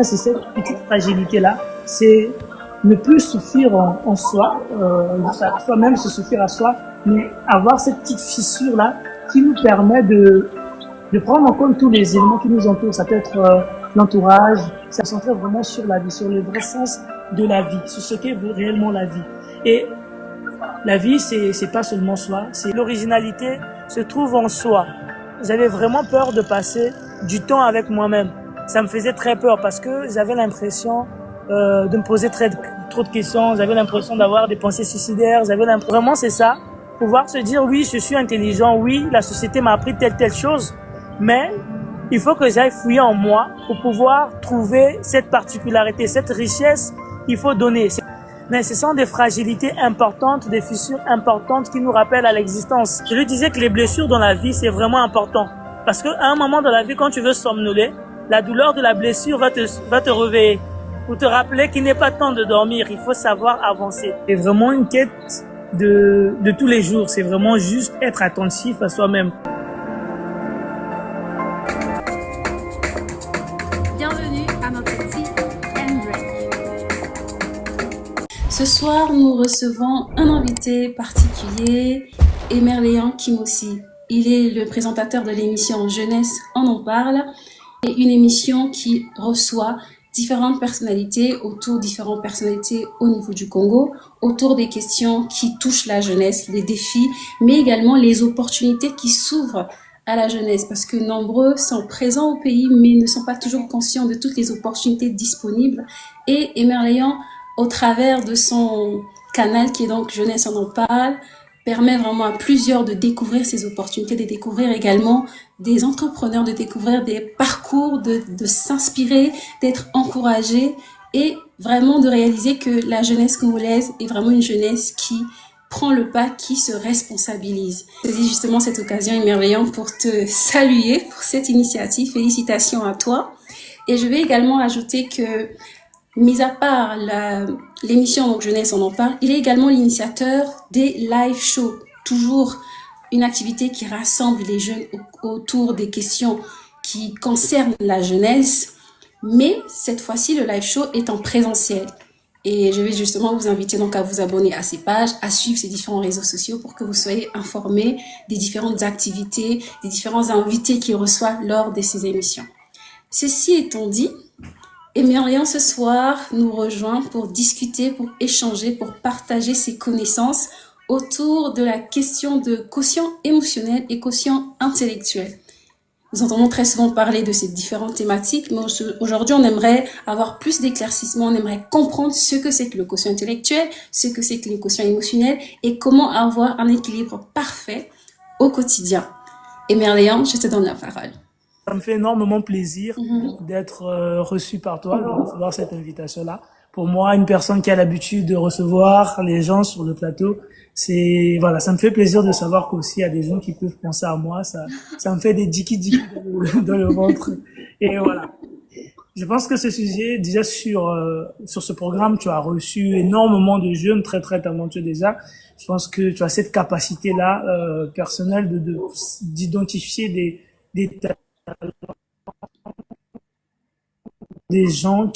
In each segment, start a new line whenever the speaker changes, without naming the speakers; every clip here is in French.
c'est cette petite fragilité-là, c'est ne plus suffire en soi, soi-même se suffire à soi, mais avoir cette petite fissure-là qui nous permet de prendre en compte tous les éléments qui nous entourent. Ça peut être l'entourage, ça se centre vraiment sur la vie, sur le vrai sens de la vie, sur ce qu'est réellement la vie. Et la vie, c'est pas seulement soi, c'est l'originalité se trouve en soi. J'avais vraiment peur de passer du temps avec moi-même. Ça me faisait très peur parce que j'avais l'impression de me poser trop de questions, j'avais l'impression d'avoir des pensées suicidaires, vraiment c'est ça, pouvoir se dire oui, je suis intelligent, oui, la société m'a appris telle chose, mais il faut que j'aille fouiller en moi pour pouvoir trouver cette particularité, cette richesse qu'il faut donner. Mais ce sont des fragilités importantes, des fissures importantes qui nous rappellent à l'existence. Je lui disais que les blessures dans la vie, c'est vraiment important. Parce qu'à un moment dans la vie, quand tu veux somnoler, la douleur de la blessure va te réveiller. Pour te rappeler qu'il n'est pas temps de dormir, il faut savoir avancer. C'est vraiment une quête de tous les jours. C'est vraiment juste être attentif à soi-même.
Bienvenue à notre petit Break. Ce soir, nous recevons un invité particulier, Emerléan Kimossi. Il est le présentateur de l'émission Jeunesse, on en parle, et une émission qui reçoit différentes personnalités différentes personnalités au niveau du Congo, autour des questions qui touchent la jeunesse, les défis, mais également les opportunités qui s'ouvrent à la jeunesse, parce que nombreux sont présents au pays, mais ne sont pas toujours conscients de toutes les opportunités disponibles. Et Emerléan, au travers de son canal qui est donc Jeunesse on en parle, permet vraiment à plusieurs de découvrir ces opportunités, de découvrir également des entrepreneurs, de découvrir des parcours, de s'inspirer, d'être encouragé et vraiment de réaliser que la jeunesse congolaise est vraiment une jeunesse qui prend le pas, qui se responsabilise. Je saisis justement cette occasion, Emerléan, pour te saluer pour cette initiative. Félicitations à toi. Et je vais également ajouter que, mis à part l'émission donc Jeunesse on en parle, il est également l'initiateur des live shows, toujours une activité qui rassemble les jeunes autour des questions qui concernent la jeunesse, mais cette fois-ci le live show est en présentiel. Et je vais justement vous inviter donc à vous abonner à ces pages, à suivre ces différents réseaux sociaux pour que vous soyez informés des différentes activités, des différents invités qu'il reçoit lors de ces émissions. Ceci étant dit, Emerléan ce soir nous rejoint pour discuter, pour échanger, pour partager ses connaissances autour de la question de quotient émotionnel et quotient intellectuel. Nous entendons très souvent parler de ces différentes thématiques, mais aujourd'hui on aimerait avoir plus d'éclaircissements, on aimerait comprendre ce que c'est que le quotient intellectuel, ce que c'est que le quotient émotionnel et comment avoir un équilibre parfait au quotidien. Emerléan, je te donne la parole.
Ça me fait énormément plaisir d'être reçu par toi, de recevoir cette invitation-là. Pour moi, une personne qui a l'habitude de recevoir les gens sur le plateau, ça me fait plaisir de savoir qu'aussi il y a des gens qui peuvent penser à moi. Ça me fait des diki dans le ventre. Et voilà. Je pense que ce sujet, déjà sur ce programme, tu as reçu énormément de jeunes très très talentueux déjà. Je pense que tu as cette capacité-là personnelle d'identifier des gens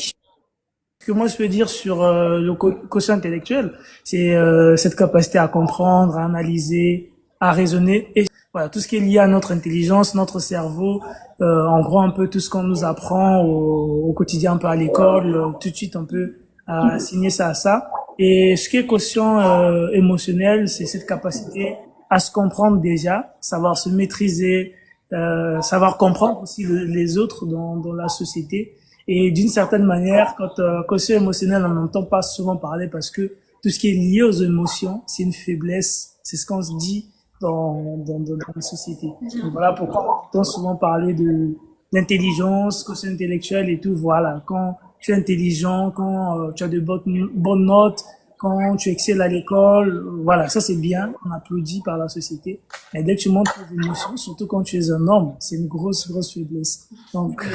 que moi je peux dire sur le quotient intellectuel, c'est cette capacité à comprendre, à analyser, à raisonner et voilà tout ce qui est lié à notre intelligence, notre cerveau, en gros un peu tout ce qu'on nous apprend au quotidien, un peu à l'école, tout de suite on peut assigner ça à ça. Et ce qui est quotient émotionnel, c'est cette capacité à se comprendre déjà, savoir se maîtriser, savoir comprendre aussi les autres dans la société. Et d'une certaine manière, quand quotient émotionnel, on n'entend pas souvent parler parce que tout ce qui est lié aux émotions, c'est une faiblesse. C'est ce qu'on se dit dans la société. Donc voilà pourquoi on entend souvent parler d'intelligence, quotient intellectuel et tout. Voilà, quand tu es intelligent, quand tu as de bonnes notes, quand tu excelles à l'école, voilà, ça c'est bien, on applaudit par la société. Mais dès que tu montres tes émotions, surtout quand tu es un homme, c'est une grosse faiblesse. Donc,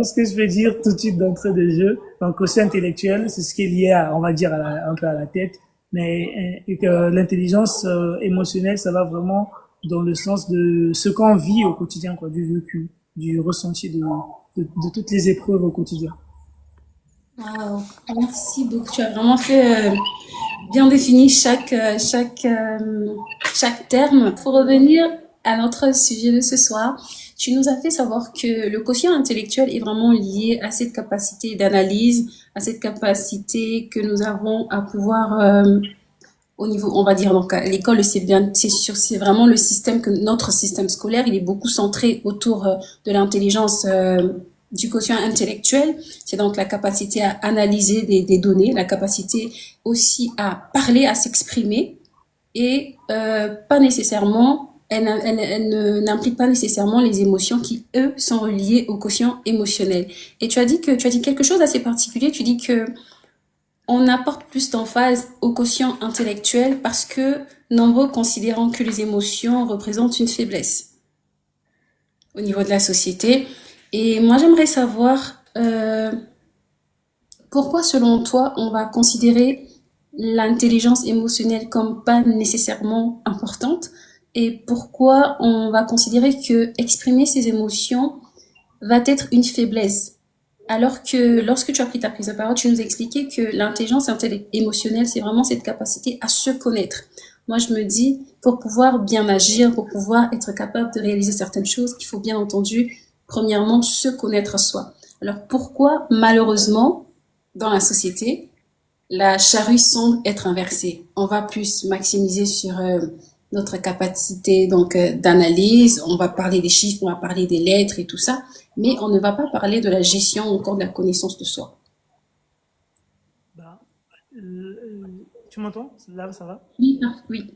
ce que je veux dire tout de suite d'entrée de jeu, donc quotient intellectuel, c'est ce qui est lié à, on va dire, un peu à la tête, mais et que l'intelligence émotionnelle, ça va vraiment dans le sens de ce qu'on vit au quotidien, quoi, du vécu, du ressenti de toutes les épreuves au quotidien.
Wow, merci beaucoup. Tu as vraiment fait bien défini chaque terme. Pour revenir à notre sujet de ce soir, tu nous as fait savoir que le quotient intellectuel est vraiment lié à cette capacité d'analyse, à cette capacité que nous avons à pouvoir au niveau, on va dire, donc à l'école, c'est vraiment le système que notre système scolaire, il est beaucoup centré autour de l'intelligence du quotient intellectuel. C'est donc la capacité à analyser des données, la capacité aussi à parler, à s'exprimer, et pas nécessairement, elle n'implique pas nécessairement les émotions qui, eux, sont reliées au quotient émotionnel. Et tu as dit quelque chose d'assez particulier. Tu dis que on apporte plus d'emphase au quotient intellectuel parce que nombreux considérant que les émotions représentent une faiblesse au niveau de la société. Et moi, j'aimerais savoir pourquoi, selon toi, on va considérer l'intelligence émotionnelle comme pas nécessairement importante, et pourquoi on va considérer que exprimer ses émotions va être une faiblesse. Alors que lorsque tu as pris ta prise de parole, tu nous expliquais que l'intelligence émotionnelle, c'est vraiment cette capacité à se connaître. Moi, je me dis, pour pouvoir bien agir, pour pouvoir être capable de réaliser certaines choses, il faut bien entendu, premièrement, se connaître soi. Alors pourquoi, malheureusement, dans la société, la charrue semble être inversée? On va plus maximiser sur notre capacité donc d'analyse, on va parler des chiffres, on va parler des lettres et tout ça, mais on ne va pas parler de la gestion ou encore de la connaissance de soi.
Bah, tu m'entends? Là, ça va?
Oui, oui.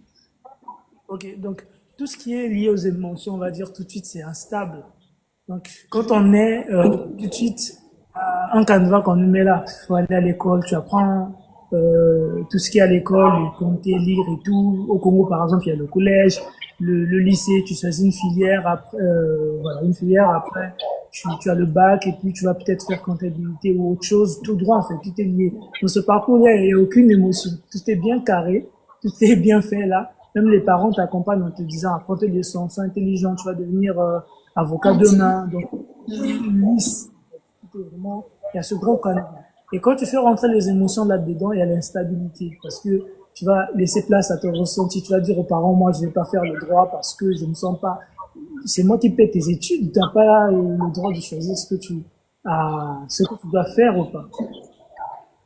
Ok, donc tout ce qui est lié aux émotions, on va dire tout de suite, c'est instable. Donc, quand on est tout de suite un canevas qu'on nous met là, il faut aller à l'école, tu apprends tout ce qui est à l'école, les compter, lire et tout. Au Congo, par exemple, il y a le collège, le lycée, tu choisis une filière, après, voilà, une filière, après, tu as le bac et puis tu vas peut-être faire comptabilité ou autre chose, tout droit en fait, tout est lié. Dans ce parcours-là, il n'y a aucune émotion, tout est bien carré, tout est bien fait là. Même les parents t'accompagnent en te disant, apprends tes leçons, sois intelligent, tu vas devenir avocat demain. Donc, tout est lisse. Tout est vraiment, il y a ce grand canal. Et quand tu fais rentrer les émotions là-dedans, il y a l'instabilité. Parce que tu vas laisser place à ton ressenti. Tu vas dire aux parents, moi, je vais pas faire le droit parce que je ne sens pas, c'est moi qui paie tes études. Tu n'as pas le droit de choisir ce que tu dois faire ou pas.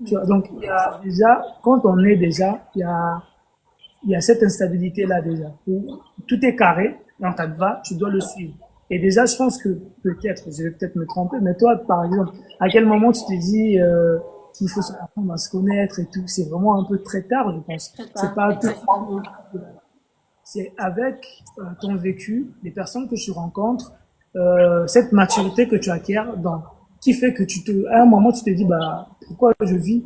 Tu vois, donc, il y a déjà, quand on est déjà, il y a cette instabilité-là déjà, où tout est carré, dans ta va, tu dois le suivre. Et déjà, je pense que peut-être, je vais peut-être me tromper, mais toi, par exemple, à quel moment tu te dis qu'il faut apprendre à se connaître et tout? C'est vraiment un peu très tard, je pense. C'est
Prépare,
pas tout.
exactement.
C'est avec ton vécu, les personnes que tu rencontres, cette maturité que tu acquiers, qui fait que à un moment, tu te dis, bah, pourquoi je vis?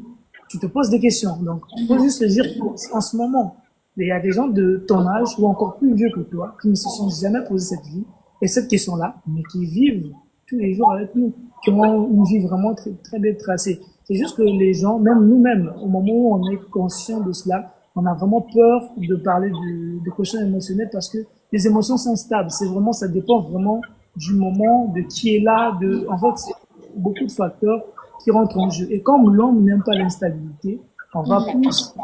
Tu te poses des questions. Donc, il faut juste se dire qu'en ce moment, il y a des gens de ton âge ou encore plus vieux que toi qui ne se sont jamais posé cette vie et cette question-là, mais qui vivent tous les jours avec nous, qui ont une vie vraiment très, très bien tracée. C'est juste que les gens, même nous-mêmes, au moment où on est conscient de cela, on a vraiment peur de parler de quotient émotionnel parce que les émotions sont instables. C'est vraiment, ça dépend vraiment du moment, de qui est là, en fait, c'est beaucoup de facteurs qui rentrent en jeu. Et comme l'homme n'aime pas l'instabilité, on va plus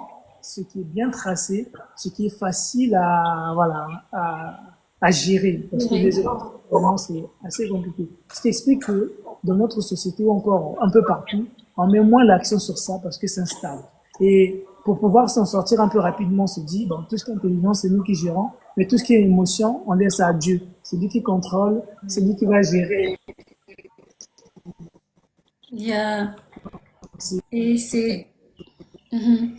ce qui est bien tracé, ce qui est facile voilà, à gérer. Parce que les émotions, vraiment, c'est assez compliqué. Ce qui explique que dans notre société ou encore un peu partout, on met moins l'accent sur ça parce que c'est instable. Et pour pouvoir s'en sortir un peu rapidement, on se dit, bon, tout ce qui est intelligence, c'est nous qui gérons, mais tout ce qui est émotion, on laisse à Dieu. C'est lui qui contrôle, c'est lui qui va gérer.
Il y a... Et c'est... Mhm.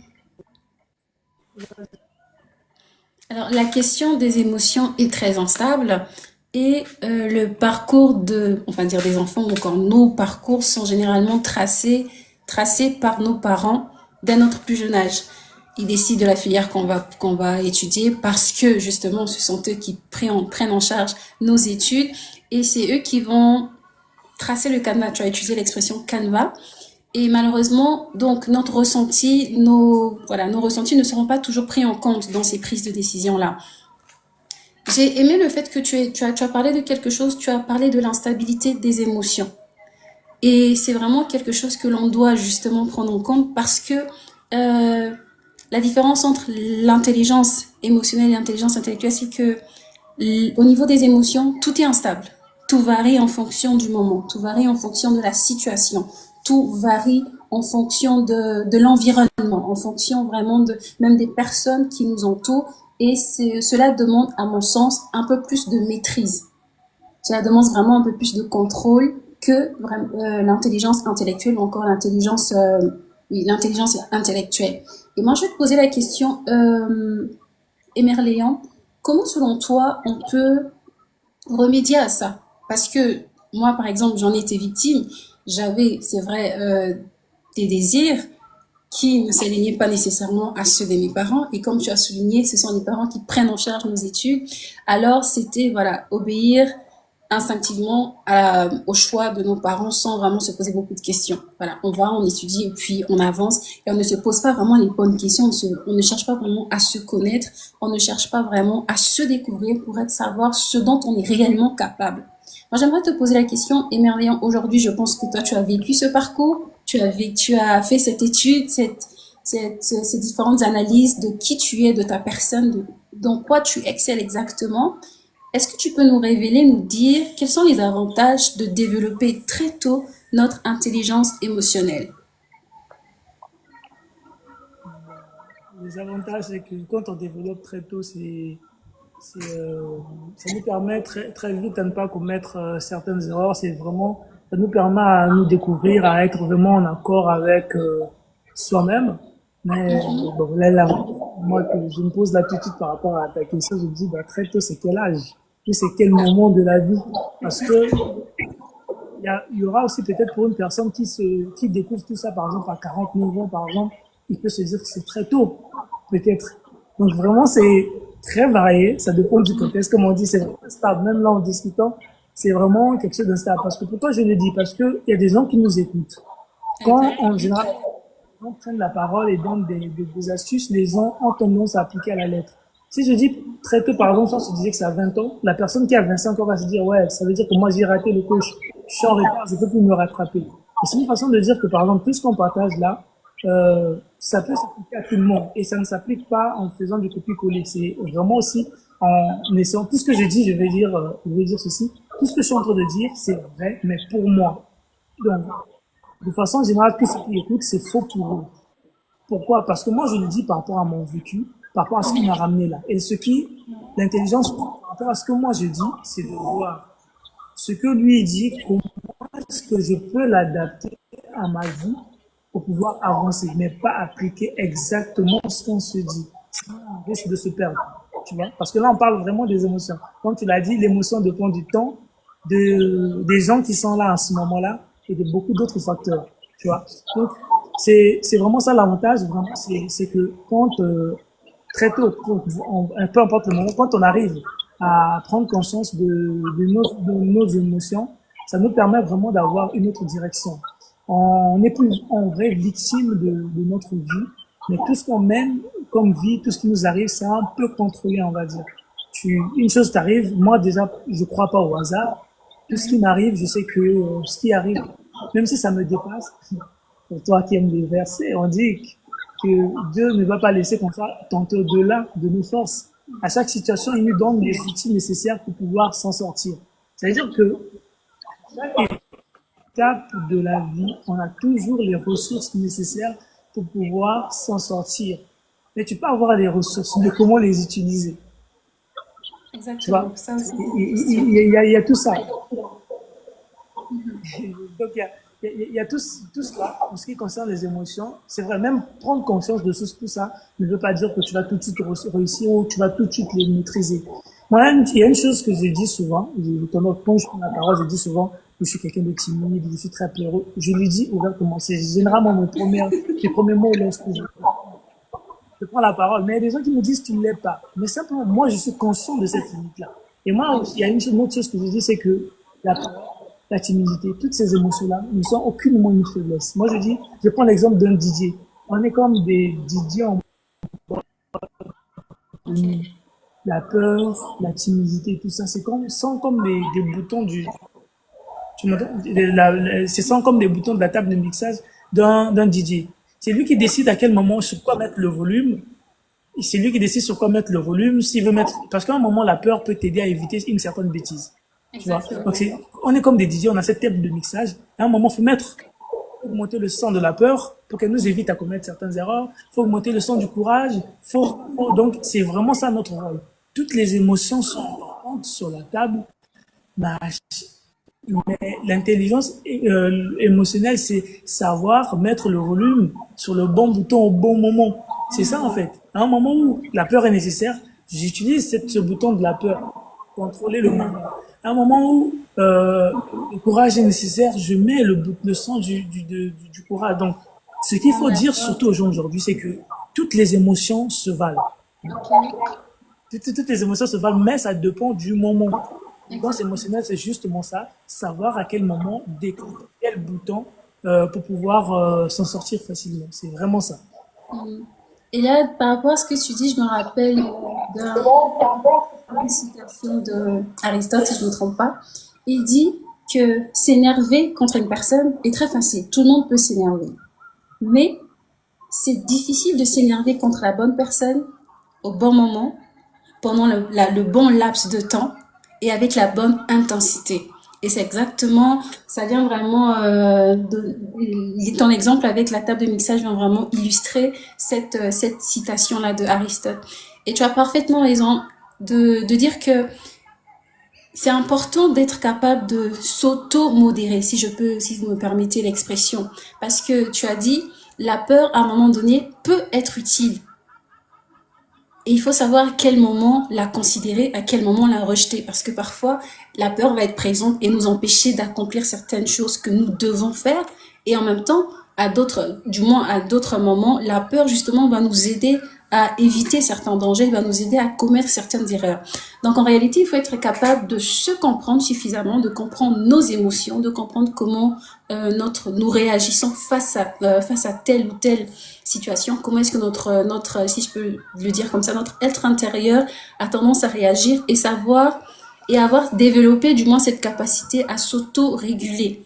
Alors, la question des émotions est très instable, et le parcours on va dire des enfants, ou encore nos parcours sont généralement tracés par nos parents dès notre plus jeune âge. Ils décident de la filière qu'on va étudier parce que justement, ce sont eux qui prennent en charge nos études, et c'est eux qui vont tracer le canevas. Tu as utilisé l'expression canevas. Et malheureusement, donc, nos ressentis ne seront pas toujours pris en compte dans ces prises de décision-là. J'ai aimé le fait que tu as parlé de quelque chose, tu as parlé de l'instabilité des émotions. Et c'est vraiment quelque chose que l'on doit justement prendre en compte parce que la différence entre l'intelligence émotionnelle et l'intelligence intellectuelle, c'est que au niveau des émotions, tout est instable. Tout varie en fonction du moment, tout varie en fonction de la situation, tout varie en fonction de l'environnement, en fonction vraiment de même des personnes qui nous entourent. Et cela demande, à mon sens, un peu plus de maîtrise. Cela demande vraiment un peu plus de contrôle que l'intelligence intellectuelle ou encore oui, l'intelligence intellectuelle. Et moi, je vais te poser la question, Emerléan, comment selon toi on peut remédier à ça? Parce que moi, par exemple, j'en ai été victime. J'avais, c'est vrai, des désirs qui ne s'alignaient pas nécessairement à ceux de mes parents. Et comme tu as souligné, ce sont les parents qui prennent en charge nos études. Alors, c'était, voilà, obéir instinctivement au choix de nos parents sans vraiment se poser beaucoup de questions. Voilà, on va, on étudie et puis on avance et on ne se pose pas vraiment les bonnes questions. On ne cherche pas vraiment à se connaître, on ne cherche pas vraiment à se découvrir pour être savoir ce dont on est réellement capable. Moi, j'aimerais te poser la question, émerveillant. Aujourd'hui, je pense que toi, tu as vécu ce parcours, tu as fait cette étude, ces différentes analyses de qui tu es, de ta personne, dans quoi tu excelles exactement. Est-ce que tu peux nous révéler, nous dire quels sont les avantages de développer très tôt notre intelligence émotionnelle?
Les avantages, c'est que quand on développe très tôt, ça nous permet très vite à ne pas commettre certaines erreurs. C'est vraiment, ça nous permet à nous découvrir, à être vraiment en accord avec soi-même. Mais bon, là, moi, que je me pose là tout de suite par rapport à ta question, je me dis, bah, très tôt, c'est quel âge? Puis c'est quel moment de la vie? Parce que il y aura aussi peut-être pour une personne qui découvre tout ça, par exemple, à 49 ans, par exemple, il peut se dire que c'est très tôt, peut-être. Donc vraiment, c'est très varié, ça dépend du contexte. Comme on dit, c'est vraiment stable. Même là, en discutant, c'est vraiment quelque chose d'instable. Parce que pourquoi je le dis? Parce que il y a des gens qui nous écoutent. Quand, en général, les gens prennent la parole et donnent des astuces, les gens ont tendance à appliquer à la lettre. Si je dis très tôt, par exemple, si on se disait que c'est à 20 ans, la personne qui a 25 ans va se dire, ouais, ça veut dire que moi j'ai raté le coche, je suis en retard, je peux plus me rattraper. Et c'est une façon de dire que, par exemple, tout ce qu'on partage là, ça peut s'appliquer à tout le monde. Et ça ne s'applique pas en faisant du copier-coller. C'est vraiment aussi en essayant, tout ce que je dis, je vais dire ceci, tout ce que je suis en train de dire, c'est vrai, mais pour moi. Donc, de façon générale, tout ce qui écoute, c'est faux pour eux. Pourquoi? Parce que moi, je le dis par rapport à mon vécu, par rapport à ce qui m'a ramené là. Et l'intelligence, par rapport à ce que moi je dis, c'est de voir ce que lui dit, comment est-ce que je peux l'adapter à ma vie pour pouvoir avancer, mais pas appliquer exactement ce qu'on se dit. Sinon, on risque de se perdre, tu vois. Parce que là, on parle vraiment des émotions. Comme tu l'as dit, l'émotion dépend du temps, des gens qui sont là à ce moment-là et de beaucoup d'autres facteurs, tu vois. Donc, c'est vraiment ça l'avantage, vraiment, c'est que quand très tôt, peu importe le moment, quand on arrive à prendre conscience de nos émotions, ça nous permet vraiment d'avoir une autre direction. On n'est plus en vrai victime de notre vie, mais tout ce qu'on mène comme vie, tout ce qui nous arrive, c'est un peu contrôlé, on va dire. Une chose t'arrive, moi déjà, je crois pas au hasard. Tout ce qui m'arrive, je sais que ce qui arrive, même si ça me dépasse, pour toi qui aimes les versets, on dit que Dieu ne va pas laisser qu'on soit tenté au-delà de nos forces. À chaque situation, il nous donne les outils nécessaires pour pouvoir s'en sortir. Ça veut dire que chaque étape de la vie, on a toujours les ressources nécessaires pour pouvoir s'en sortir. Mais tu peux avoir les ressources, mais comment les utiliser? Tu vois?
Exactement, ça aussi.
Il y a tout ça. Donc, il y a tout cela en ce qui concerne les émotions. C'est vrai, même prendre conscience de tout ça ne veut pas dire que tu vas tout de suite réussir ou tu vas tout de suite les maîtriser. Moi, il y a une chose que je dis souvent, quand je prends la parole, je dis souvent que je suis quelqu'un de timide, je suis très peureux. Je lui dis ouvertement, c'est généralement les premiers mots lorsque je prends la parole. Mais il y a des gens qui me disent, tu ne l'es pas. Mais simplement, moi, je suis conscient de cette limite-là. Et moi, il y a une autre chose que je dis, c'est que la peur, la timidité, toutes ces émotions-là ne sont aucunement une faiblesse. Moi, je prends l'exemple d'un Didier. On est comme des Didier en
Ok.
la peur, la timidité, tout ça, sont comme des boutons Tu m'entends? Ce sont comme des boutons de la table de mixage d'un DJ. C'est lui qui décide à quel moment, sur quoi mettre le volume. Et c'est lui qui décide sur quoi mettre le volume. S'il veut mettre, parce qu'à un moment, la peur peut t'aider à éviter une certaine bêtise. Tu vois? Donc
Exactement.
on est comme des DJ, on a cette table de mixage. À un moment, faut augmenter le son de la peur pour qu'elle nous évite à commettre certaines erreurs. Faut augmenter le son du courage. Donc c'est vraiment ça notre rôle. Toutes les émotions sont importantes sur la table. Bah, mais l'intelligence émotionnelle, c'est savoir mettre le volume sur le bon bouton au bon moment. C'est ça en fait. À un moment où la peur est nécessaire, j'utilise ce bouton de la peur, contrôler le moment. À un moment où le courage est nécessaire, je mets le son du courage. Donc, ce qu'il faut dire
D'accord.
surtout aux gens aujourd'hui, c'est que toutes les émotions se valent.
Ok.
Toutes les émotions se valent, mais ça dépend du moment. L'intelligence
Exactement.
émotionnelle, c'est justement ça, savoir à quel moment découvrir quel bouton pour pouvoir s'en sortir facilement. C'est vraiment ça.
Mhm. Et là, par rapport à ce que tu dis, je me rappelle d'une citation de Aristote, si je ne me trompe pas. Il dit que s'énerver contre une personne est très facile. Tout le monde peut s'énerver. Mais c'est difficile de s'énerver contre la bonne personne au bon moment, pendant le bon laps de temps et avec la bonne intensité. Et c'est exactement, ça vient vraiment, ton exemple avec la table de mixage vient vraiment illustrer cette citation-là de Aristote. Et tu as parfaitement raison de dire que c'est important d'être capable de s'auto-modérer, si vous me permettez l'expression. Parce que tu as dit, la peur, à un moment donné, peut être utile. Et il faut savoir à quel moment la considérer, à quel moment la rejeter. Parce que parfois, la peur va être présente et nous empêcher d'accomplir certaines choses que nous devons faire. Et en même temps, du moins à d'autres moments, la peur justement va nous aider à éviter certains dangers, va nous aider à commettre certaines erreurs. Donc en réalité, il faut être capable de se comprendre suffisamment, de comprendre nos émotions, de comprendre comment nous réagissons face à telle ou telle situation, comment est-ce que si je peux le dire comme ça, notre être intérieur a tendance à réagir et savoir et avoir développé du moins cette capacité à s'auto-réguler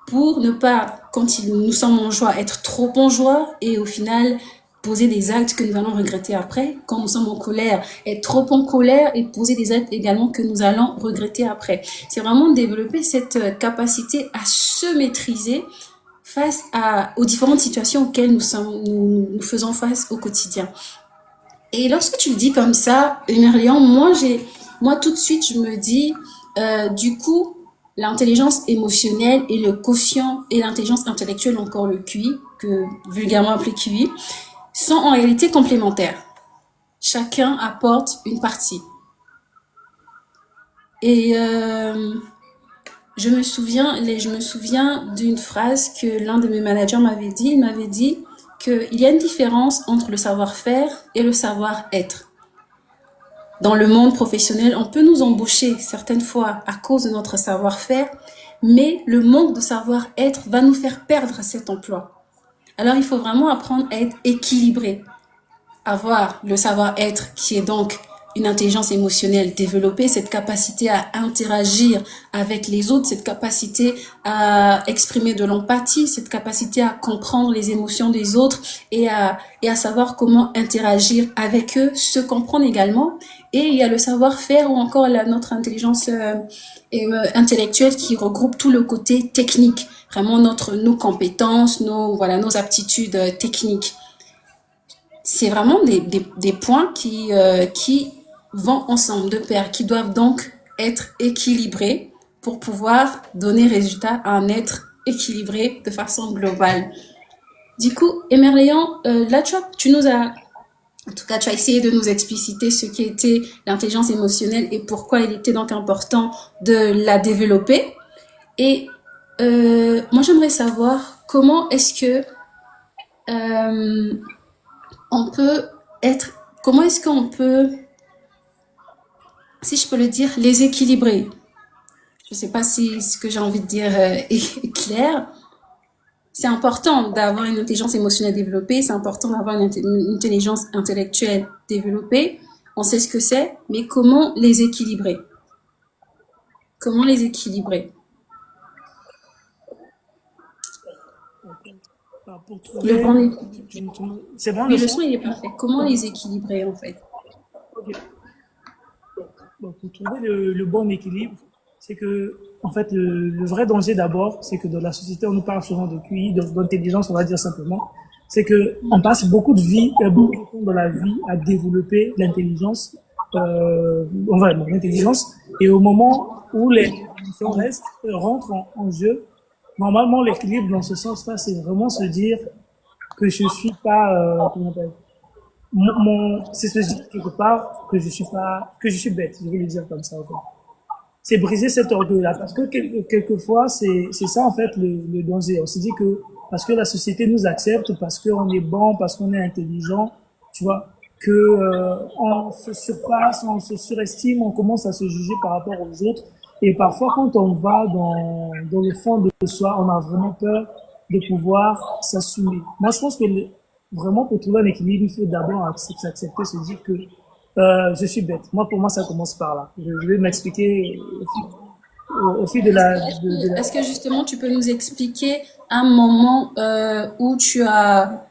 pour ne pas, quand nous sommes en joie, être trop en joie et au final poser des actes que nous allons regretter après. Quand nous sommes en colère, être trop en colère et poser des actes également que nous allons regretter après. C'est vraiment développer cette capacité à se maîtriser face aux différentes situations auxquelles nous faisons face au quotidien. Et lorsque tu le dis comme ça, Emerlian, moi tout de suite, je me dis, du coup, l'intelligence émotionnelle et le quotient et l'intelligence intellectuelle, encore le QI, que vulgairement appelé QI, sont en réalité complémentaires. Chacun apporte une partie. Et je me souviens d'une phrase que l'un de mes managers m'avait dit. Il m'avait dit qu'il y a une différence entre le savoir-faire et le savoir-être. Dans le monde professionnel, on peut nous embaucher certaines fois à cause de notre savoir-faire, mais le manque de savoir-être va nous faire perdre cet emploi. Alors, il faut vraiment apprendre à être équilibré, avoir le savoir-être qui est donc une intelligence émotionnelle, développer cette capacité à interagir avec les autres, cette capacité à exprimer de l'empathie, cette capacité à comprendre les émotions des autres et à savoir comment interagir avec eux, se comprendre également. Et il y a le savoir-faire ou encore notre intelligence intellectuelle qui regroupe tout le côté technique, vraiment nos compétences, nos aptitudes techniques. C'est vraiment des points qui vont ensemble de pair, qui doivent donc être équilibrés pour pouvoir donner résultat à un être équilibré de façon globale. Du coup, Emerléon, là tu nous as, en tout cas tu as essayé de nous expliciter ce qui était l'intelligence émotionnelle et pourquoi il était donc important de la développer. Et moi j'aimerais savoir comment est-ce que comment est-ce qu'on peut, si je peux le dire, les équilibrer. Je ne sais pas si ce que j'ai envie de dire est clair. C'est important d'avoir une intelligence émotionnelle développée, c'est important d'avoir une intelligence intellectuelle développée. On sait ce que c'est, mais comment les équilibrer? Comment les équilibrer?
pour
Le
trouver,
bon équilibre.
c'est bon
Oui,
le
le
son?
son, il est parfait. Comment les équilibrer, en fait?
Ok. Bon, pour trouver le bon équilibre, c'est que, en fait, le vrai danger d'abord, c'est que dans la société, on nous parle souvent de QI, d'intelligence, on va dire simplement. C'est que on passe beaucoup de vie, beaucoup de temps dans la vie à développer l'intelligence, bon, l'intelligence, et au moment où les émotions rentrent en jeu, normalement, l'équilibre dans ce sens-là, c'est vraiment se dire que je suis pas, comment on appelle, c'est se dire quelque part que je suis pas, que je suis bête, je vais le dire comme ça, en fait. C'est briser cet orgueil-là, parce que quelquefois, c'est ça, en fait, le danger. On se dit que, parce que la société nous accepte, parce qu'on est bon, parce qu'on est intelligent, tu vois, que, on se surpasse, on se surestime, on commence à se juger par rapport aux autres. Et parfois, quand on va dans le fond de soi, on a vraiment peur de pouvoir s'assumer. Moi, je pense que vraiment, pour trouver un équilibre, il faut d'abord s'accepter, se dire que je suis bête. Moi, pour moi, ça commence par là. Je vais m'expliquer au fil de la...
Est-ce que justement tu peux nous expliquer un moment où tu as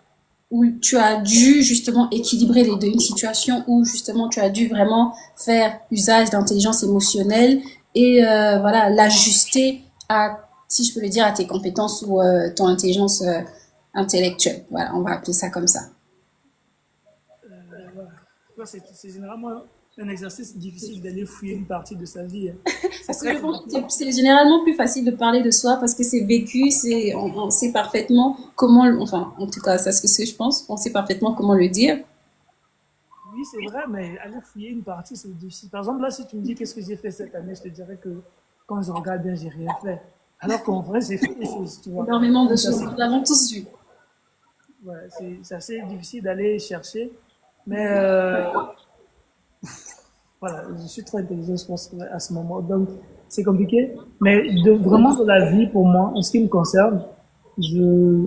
dû justement équilibrer les deux, une situation où justement tu as dû vraiment faire usage d'intelligence émotionnelle et voilà l'ajuster à, si je peux le dire, à tes compétences ou ton intelligence intellectuelle. Voilà, on va appeler ça comme ça.
Voilà. C'est généralement un exercice difficile d'aller fouiller une partie de sa vie, hein. C'est
Parce que
très
je pense que
compliqué.
c'est généralement plus facile de parler de soi parce que c'est vécu, on sait parfaitement comment, enfin, en tout cas, ça c'est ce que je pense, on sait parfaitement comment le dire.
Oui, c'est vrai, mais aller fouiller une partie, c'est difficile. Par exemple, là, si tu me dis qu'est-ce que j'ai fait cette année, je te dirais que quand je regarde bien, j'ai rien fait. Alors qu'en vrai, j'ai fait des choses, tu vois.
Énormément de
Donc,
choses, nous l'avons tous vu.
ouais, c'est assez difficile d'aller chercher. Mais voilà, je suis trop intelligent, je pense, à ce moment. Donc, c'est compliqué. Mais vraiment, dans la vie, pour moi, en ce qui me concerne, je,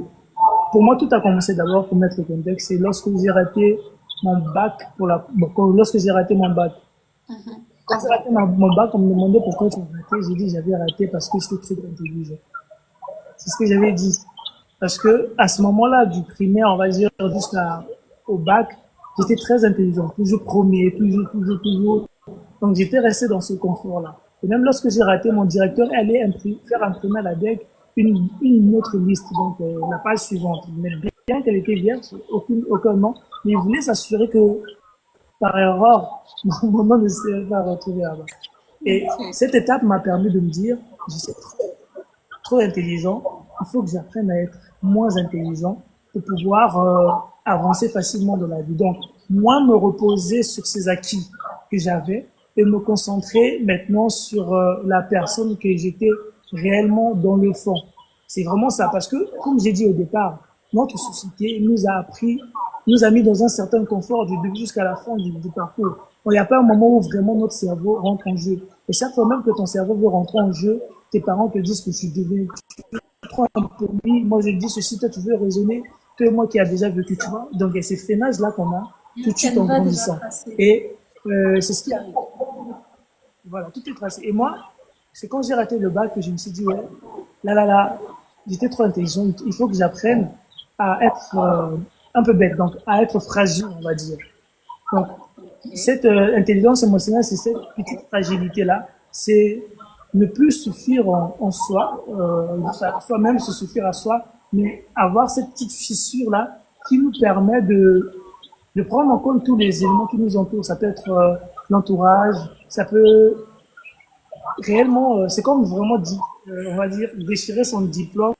pour moi, tout a commencé d'abord, pour mettre le contexte, c'est lorsque j'ai raté mon bac lorsque j'ai raté mon bac. Quand j'ai raté mon bac, on me demandait pourquoi tu as raté. J'ai dit j'avais raté parce que j'étais très intelligent. C'est ce que j'avais dit. Parce que à ce moment-là, du primaire, on va dire, jusqu'au bac, j'étais très intelligent. Toujours premier, toujours. Donc j'étais resté dans ce confort-là. Et même lorsque j'ai raté, mon directeur allait faire imprimer à la DEC une autre liste, donc la page suivante. Mais bien qu'elle était vierge, aucun nom, mais il voulait s'assurer que par erreur, mon nom ne serait pas retrouvé là-bas. Et
Ok.
cette étape m'a permis de me dire, je suis trop intelligent, il faut que j'apprenne à être moins intelligent pour pouvoir avancer facilement dans la vie. Donc, moi, me reposer sur ces acquis que j'avais et me concentrer maintenant sur la personne que j'étais réellement dans le fond. C'est vraiment ça, parce que, comme j'ai dit au départ, notre société nous a appris, nous a mis dans un certain confort du début jusqu'à la fin du parcours. Il n'y a pas un moment où vraiment notre cerveau rentre en jeu. Et chaque fois même que ton cerveau veut rentrer en jeu, tes parents te disent que tu devais trop un permis. Moi, je dis ceci, toi, tu veux raisonner. Toi, moi qui a déjà vécu, tu vois. Donc, il y a ces freinages-là qu'on a tout de suite en
Canva déjà
grandissant.
passé.
Et c'est ce qui arrive. Voilà, tout est tracé. Et moi, c'est quand j'ai raté le bac que je me suis dit, ouais, là, j'étais trop intelligent. Il faut que j'apprenne à être un peu bête, donc à être fragile, on va dire. Donc, cette intelligence émotionnelle, c'est cette petite fragilité-là. C'est ne plus suffire en soi, soi-même se suffire à soi, mais avoir cette petite fissure-là qui nous permet de prendre en compte tous les éléments qui nous entourent. Ça peut être l'entourage, ça peut réellement, c'est comme vraiment, on va dire, déchirer son diplôme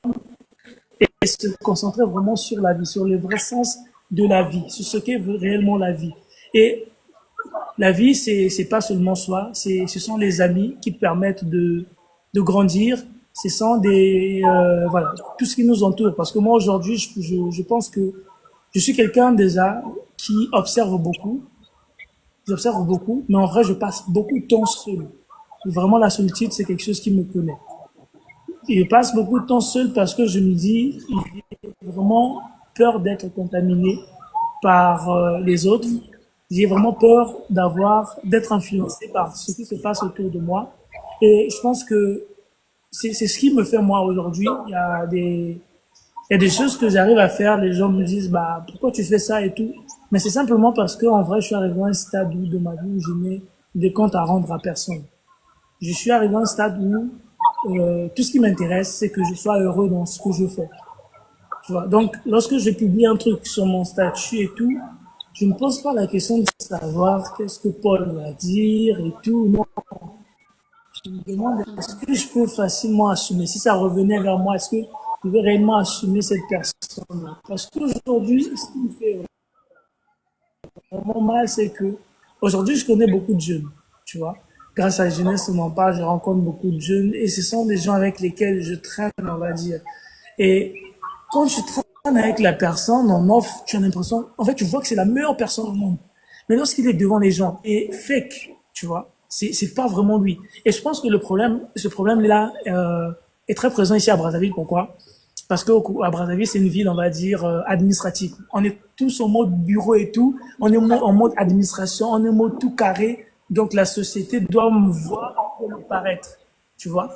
et se concentrer vraiment sur la vie, sur le vrai sens de la vie, sur ce qu'est réellement la vie. Et la vie, c'est pas seulement soi, ce sont les amis qui permettent de grandir. Ce sont voilà, tout ce qui nous entoure. Parce que moi, aujourd'hui, je pense que je suis quelqu'un déjà qui observe beaucoup. J'observe beaucoup, mais en vrai, je passe beaucoup de temps seul. Et vraiment, la solitude, c'est quelque chose qui me connaît. Et je passe beaucoup de temps seul parce que je me dis, j'ai vraiment peur d'être contaminé par les autres. J'ai vraiment peur d'être influencé par ce qui se passe autour de moi. Et je pense que c'est ce qui me fait moi aujourd'hui. Il y y a des choses que j'arrive à faire, les gens me disent, bah, pourquoi tu fais ça et tout. Mais c'est simplement parce que, en vrai, je suis arrivé à un stade de ma vie où je n'ai des comptes à rendre à personne. Je suis arrivé à un stade où, tout ce qui m'intéresse, c'est que je sois heureux dans ce que je fais. Tu vois. Donc, lorsque je publie un truc sur mon statut et tout, je ne pose pas la question de savoir qu'est-ce que Paul va dire et tout. Non, je me demande est-ce que je peux facilement assumer. Si ça revenait vers moi, est-ce que je vais réellement assumer cette personne-là? Parce qu'aujourd'hui, ce qui me fait vraiment mal, c'est que aujourd'hui, je connais beaucoup de jeunes, tu vois. Grâce à la jeunesse, on m'en parle, je rencontre beaucoup de jeunes et ce sont des gens avec lesquels je traîne, on va dire. Et quand tu traînes avec la personne en off, tu as l'impression, en fait, tu vois que c'est la meilleure personne au monde. Mais lorsqu'il est devant les gens et fake, tu vois, c'est pas vraiment lui. Et je pense que ce problème-là, est très présent ici à Brazzaville. Pourquoi? Parce que à Brazzaville, c'est une ville, on va dire, administrative. On est tous en mode bureau et tout. On est en mode administration. On est en mode tout carré. Donc, la société doit me voir pour me paraître. Tu vois?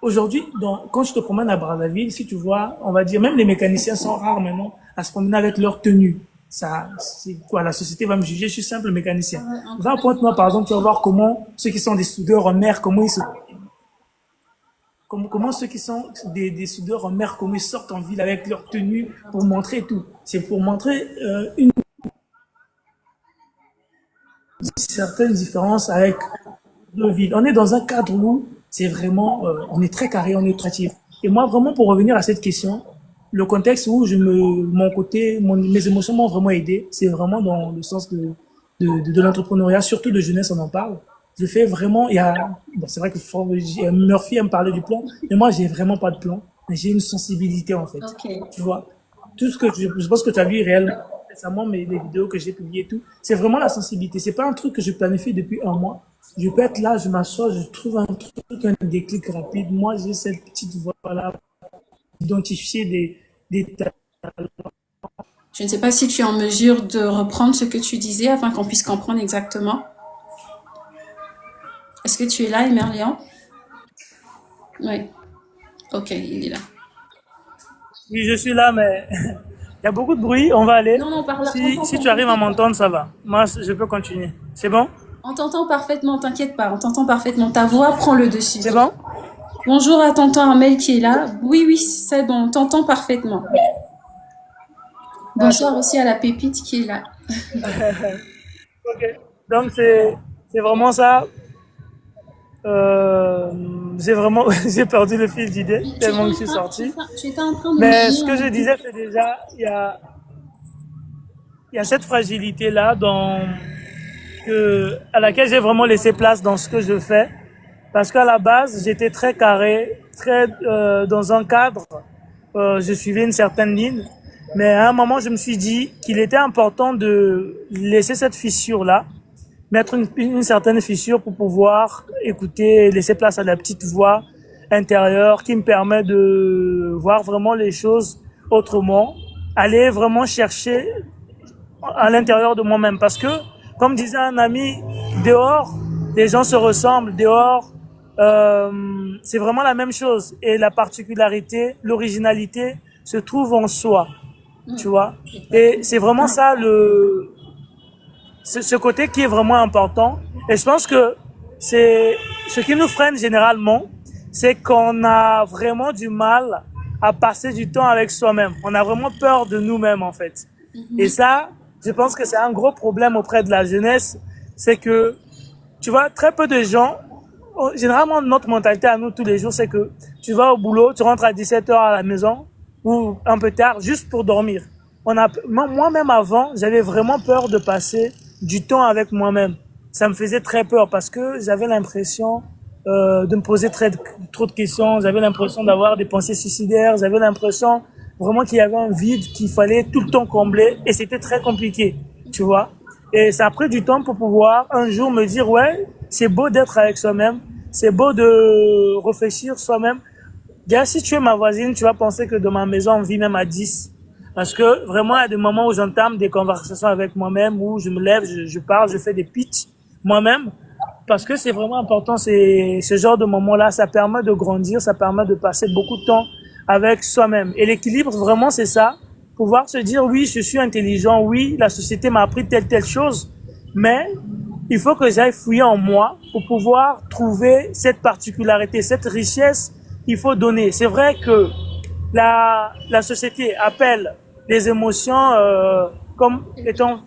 Aujourd'hui, quand je te promène à Brazzaville, si tu vois, on va dire, même les mécaniciens sont rares maintenant à se promener avec leur tenue. Ça, c'est quoi, la société va me juger, je suis simple mécanicien. Va à Pointe-Noire, par exemple, tu vas voir comment ceux qui sont des soudeurs en mer, comment ceux qui sont des soudeurs en mer, comment ils sortent en ville avec leur tenue pour montrer tout. C'est pour montrer une certaine différence avec nos villes. On est dans un cadre où c'est vraiment, on est très carré, on est créatif. Et moi, vraiment, pour revenir à cette question, le contexte où mon côté, mes émotions m'ont vraiment aidé, c'est vraiment dans le sens de l'entrepreneuriat, surtout de jeunesse, on en parle. Je fais vraiment, bon, c'est vrai que Murphy aime parler du plan, mais moi, j'ai vraiment pas de plan, mais j'ai une sensibilité, en fait.
Ok.
Tu vois. Tout ce que je pense que tu as vu réellement récemment, les vidéos que j'ai publiées et tout, c'est vraiment la sensibilité. C'est pas un truc que je planifie depuis un mois. Je peux être là, je m'assois, je trouve un truc, un déclic rapide. Moi, j'ai cette petite voix-là, identifier des talents.
Je ne sais pas si tu es en mesure de reprendre ce que tu disais afin qu'on puisse comprendre exactement. Est-ce que tu es là, Emerlian? Oui. Ok, il est là.
Oui, je suis là, mais il y a beaucoup de bruit. On va aller.
Non, non, parle.
Si tu arrives à m'entendre, ça va. Moi, je peux continuer. C'est bon?
On t'entend parfaitement, t'inquiète pas, on t'entend parfaitement. Ta voix prend le dessus.
C'est bon?
Bonjour à tonton Armel qui est là. Oui, oui, c'est bon, on t'entend parfaitement. Bonsoir aussi à la pépite qui est là.
Ok. Donc, c'est vraiment ça. J'ai vraiment, j'ai perdu le fil d'idée tellement que je suis sorti.
Tu étais en train de
Mais
me
ce
dire
que je disais, c'est déjà, il y a cette fragilité-là à laquelle j'ai vraiment laissé place dans ce que je fais. Parce qu'à la base, j'étais très carré, dans un cadre. Je suivais une certaine ligne. Mais à un moment, je me suis dit qu'il était important de laisser cette fissure-là, mettre une certaine fissure pour pouvoir écouter, laisser place à la petite voix intérieure qui me permet de voir vraiment les choses autrement, aller vraiment chercher à l'intérieur de moi-même. Parce que, comme disait un ami, dehors, les gens se ressemblent, dehors, c'est vraiment la même chose. Et la particularité, l'originalité se trouve en soi, tu vois. Et c'est vraiment ça ce côté qui est vraiment important. Et je pense que c'est ce qui nous freine généralement, c'est qu'on a vraiment du mal à passer du temps avec soi-même. On a vraiment peur de nous-mêmes, en fait. Et ça, je pense que c'est un gros problème auprès de la jeunesse. C'est que, tu vois, très peu de gens, généralement, notre mentalité à nous tous les jours, c'est que tu vas au boulot, tu rentres à 17 heures à la maison, ou un peu tard, juste pour dormir. Moi-même avant, j'avais vraiment peur de passer du temps avec moi-même. Ça me faisait très peur parce que j'avais l'impression de me poser trop de questions. J'avais l'impression d'avoir des pensées suicidaires. J'avais l'impression vraiment qu'il y avait un vide qu'il fallait tout le temps combler et c'était très compliqué, tu vois. Et ça a pris du temps pour pouvoir un jour me dire ouais, c'est beau d'être avec soi-même, c'est beau de réfléchir soi-même. Déjà, si tu es ma voisine, tu vas penser que dans ma maison, on vit même à 10. Parce que vraiment, il y a des moments où j'entame des conversations avec moi-même, où je me lève, je parle, je fais des pitchs moi-même. Parce que c'est vraiment important, ce genre de moment-là, ça permet de grandir, ça permet de passer beaucoup de temps avec soi-même. Et l'équilibre, vraiment, c'est ça. Pouvoir se dire, oui, je suis intelligent, oui, la société m'a appris telle chose, mais il faut que j'aille fouiller en moi pour pouvoir trouver cette particularité, cette richesse qu'il faut donner. C'est vrai que la société appelle les émotions comme étant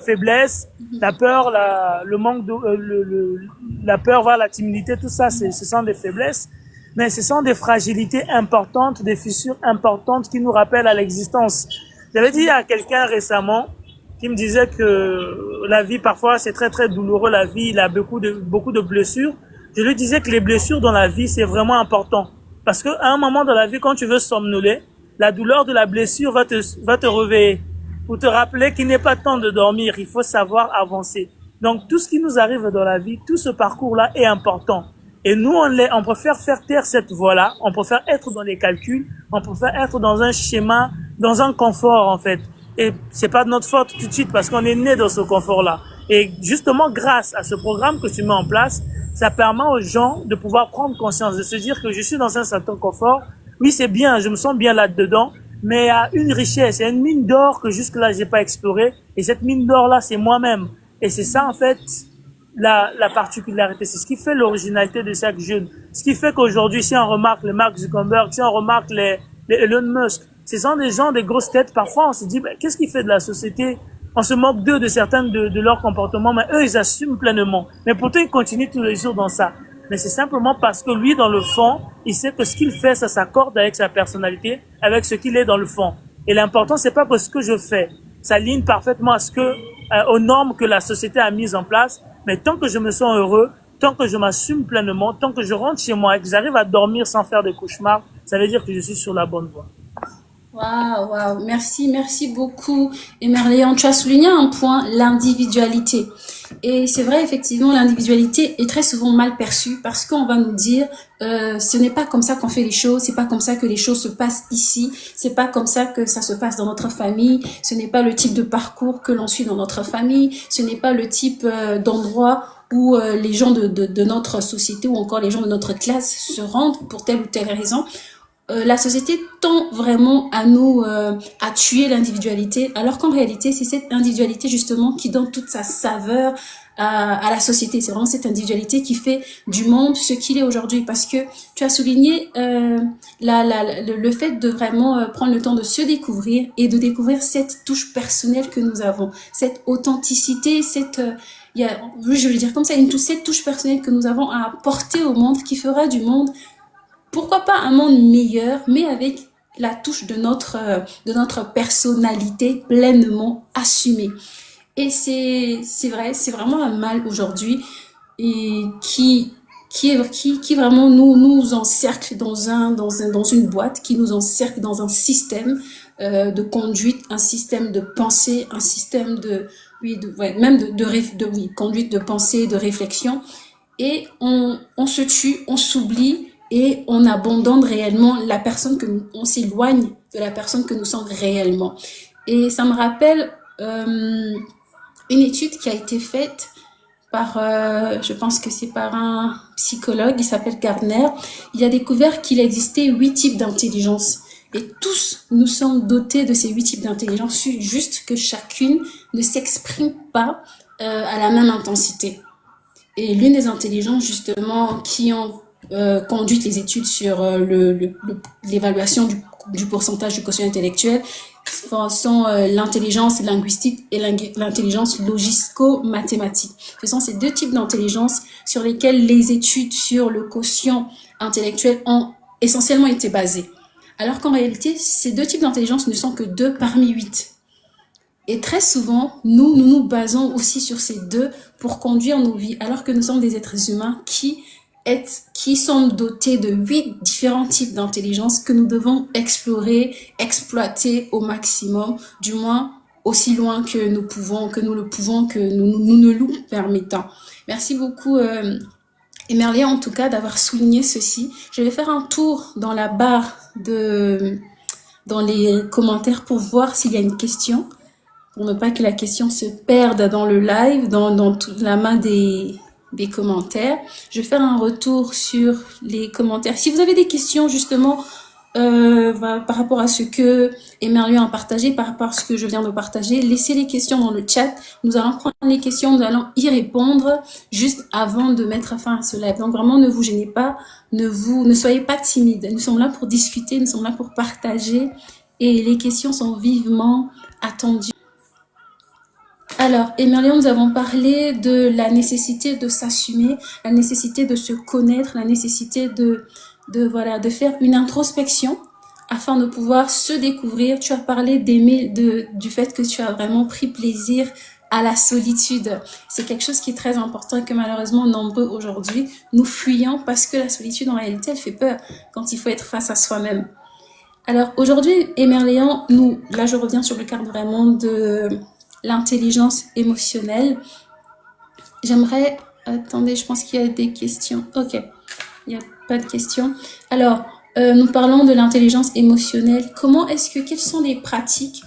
faiblesse, la peur, le manque de, la peur, voilà, la timidité, tout ça, ce sont des faiblesses, mais ce sont des fragilités importantes, des fissures importantes qui nous rappellent à l'existence. J'avais dit à quelqu'un récemment qui me disait que la vie, parfois, c'est très, très douloureux, la vie, il a beaucoup de blessures. Je lui disais que les blessures dans la vie, c'est vraiment important. Parce qu'à un moment dans la vie, quand tu veux somnoler, la douleur de la blessure va te réveiller pour te rappeler qu'il n'est pas temps de dormir, il faut savoir avancer. Donc, tout ce qui nous arrive dans la vie, tout ce parcours-là est important. Et nous, on préfère faire taire cette voie-là, on préfère être dans les calculs, on préfère être dans un schéma, dans un confort, en fait. Et c'est pas de notre faute tout de suite parce qu'on est né dans ce confort-là. Et justement, grâce à ce programme que tu mets en place, ça permet aux gens de pouvoir prendre conscience, de se dire que je suis dans un certain confort. Oui, c'est bien, je me sens bien là-dedans, mais il y a une richesse, il y a une mine d'or que jusque-là, j'ai pas explorée. Et cette mine d'or-là, c'est moi-même. Et c'est ça, en fait, la particularité. C'est ce qui fait l'originalité de chaque jeune. Ce qui fait qu'aujourd'hui, si on remarque les Mark Zuckerberg, si on remarque les Elon Musk, ce sont des gens, des grosses têtes. Parfois, on se dit, qu'est-ce qui fait de la société? On se moque d'eux, de certains de leur comportement, mais eux, ils assument pleinement. Mais pourtant, ils continuent tous les jours dans ça. Mais c'est simplement parce que lui, dans le fond, il sait que ce qu'il fait, ça s'accorde avec sa personnalité, avec ce qu'il est dans le fond. Et l'important, c'est pas que ce que je fais s'aligne parfaitement à aux normes que la société a mises en place. Mais tant que je me sens heureux, tant que je m'assume pleinement, tant que je rentre chez moi et que j'arrive à dormir sans faire des cauchemars, ça veut dire que je suis sur la bonne voie.
Waouh, merci beaucoup. Et Merléon, tu as souligné un point, l'individualité. Et c'est vrai, effectivement, l'individualité est très souvent mal perçue parce qu'on va nous dire, ce n'est pas comme ça qu'on fait les choses, c'est pas comme ça que les choses se passent ici, c'est pas comme ça que ça se passe dans notre famille, ce n'est pas le type de parcours que l'on suit dans notre famille, ce n'est pas le type d'endroit où les gens de notre société ou encore les gens de notre classe se rendent pour telle ou telle raison. La société tend vraiment à nous à tuer l'individualité, alors qu'en réalité c'est cette individualité justement qui donne toute sa saveur à la société. C'est vraiment cette individualité qui fait du monde ce qu'il est aujourd'hui, parce que tu as souligné le fait de vraiment prendre le temps de se découvrir et de découvrir cette touche personnelle que nous avons, cette authenticité, je veux dire comme ça, cette touche personnelle que nous avons à apporter au monde, qui fera du monde, pourquoi pas un monde meilleur, mais avec la touche de notre personnalité pleinement assumée. Et c'est vrai, c'est vraiment un mal aujourd'hui et qui vraiment nous encercle dans une boîte, qui nous encercle dans un système de conduite, un système de pensée, un système conduite de pensée, de réflexion. Et on se tue, on s'oublie, et on abandonne réellement la personne on s'éloigne de la personne que nous sommes réellement. Et ça me rappelle une étude qui a été faite par, je pense que c'est par un psychologue, il s'appelle Gardner. Il a découvert qu'il existait 8 types d'intelligence. Et tous nous sommes dotés de ces 8 types d'intelligence, juste que chacune ne s'exprime pas à la même intensité. Et l'une des intelligences, justement, qui ont conduite les études sur l'évaluation du pourcentage du quotient intellectuel sont l'intelligence linguistique et l'intelligence logico-mathématique. Ce sont ces 2 types d'intelligence sur lesquels les études sur le quotient intellectuel ont essentiellement été basées. Alors qu'en réalité, ces 2 types d'intelligence ne sont que 2 parmi 8. Et très souvent, nous basons aussi sur ces 2 pour conduire nos vies, alors que nous sommes des êtres humains qui sont dotés de 8 différents types d'intelligence que nous devons explorer, exploiter au maximum, du moins aussi loin que nous le pouvons, que nous ne nous permettons. Merci beaucoup, Emerlia, en tout cas, d'avoir souligné ceci. Je vais faire un tour dans la barre dans les commentaires pour voir s'il y a une question, pour ne pas que la question se perde dans le live, dans toute la main des commentaires. Je vais faire un retour sur les commentaires. Si vous avez des questions, justement, par rapport à ce que Emerlion a partagé, par rapport à ce que je viens de partager. Laissez les questions dans le chat. Nous allons prendre les questions, nous allons y répondre juste avant de mettre fin à ce live. Donc vraiment, ne vous gênez pas, ne soyez pas timides. Nous sommes là pour discuter, nous sommes là pour partager et les questions sont vivement attendues. Alors, Emerlion, nous avons parlé de la nécessité de s'assumer, la nécessité de se connaître, la nécessité de faire une introspection afin de pouvoir se découvrir. Tu as parlé du fait que tu as vraiment pris plaisir à la solitude. C'est quelque chose qui est très important et que malheureusement nombreux aujourd'hui nous fuyons parce que la solitude en réalité elle fait peur quand il faut être face à soi-même. Alors aujourd'hui, Emerlion, là je reviens sur le cadre vraiment de l'intelligence émotionnelle. J'aimerais, attendez, je pense qu'il y a des questions. Ok, il n'y a pas de questions. Alors, nous parlons de l'intelligence émotionnelle. Quelles sont les pratiques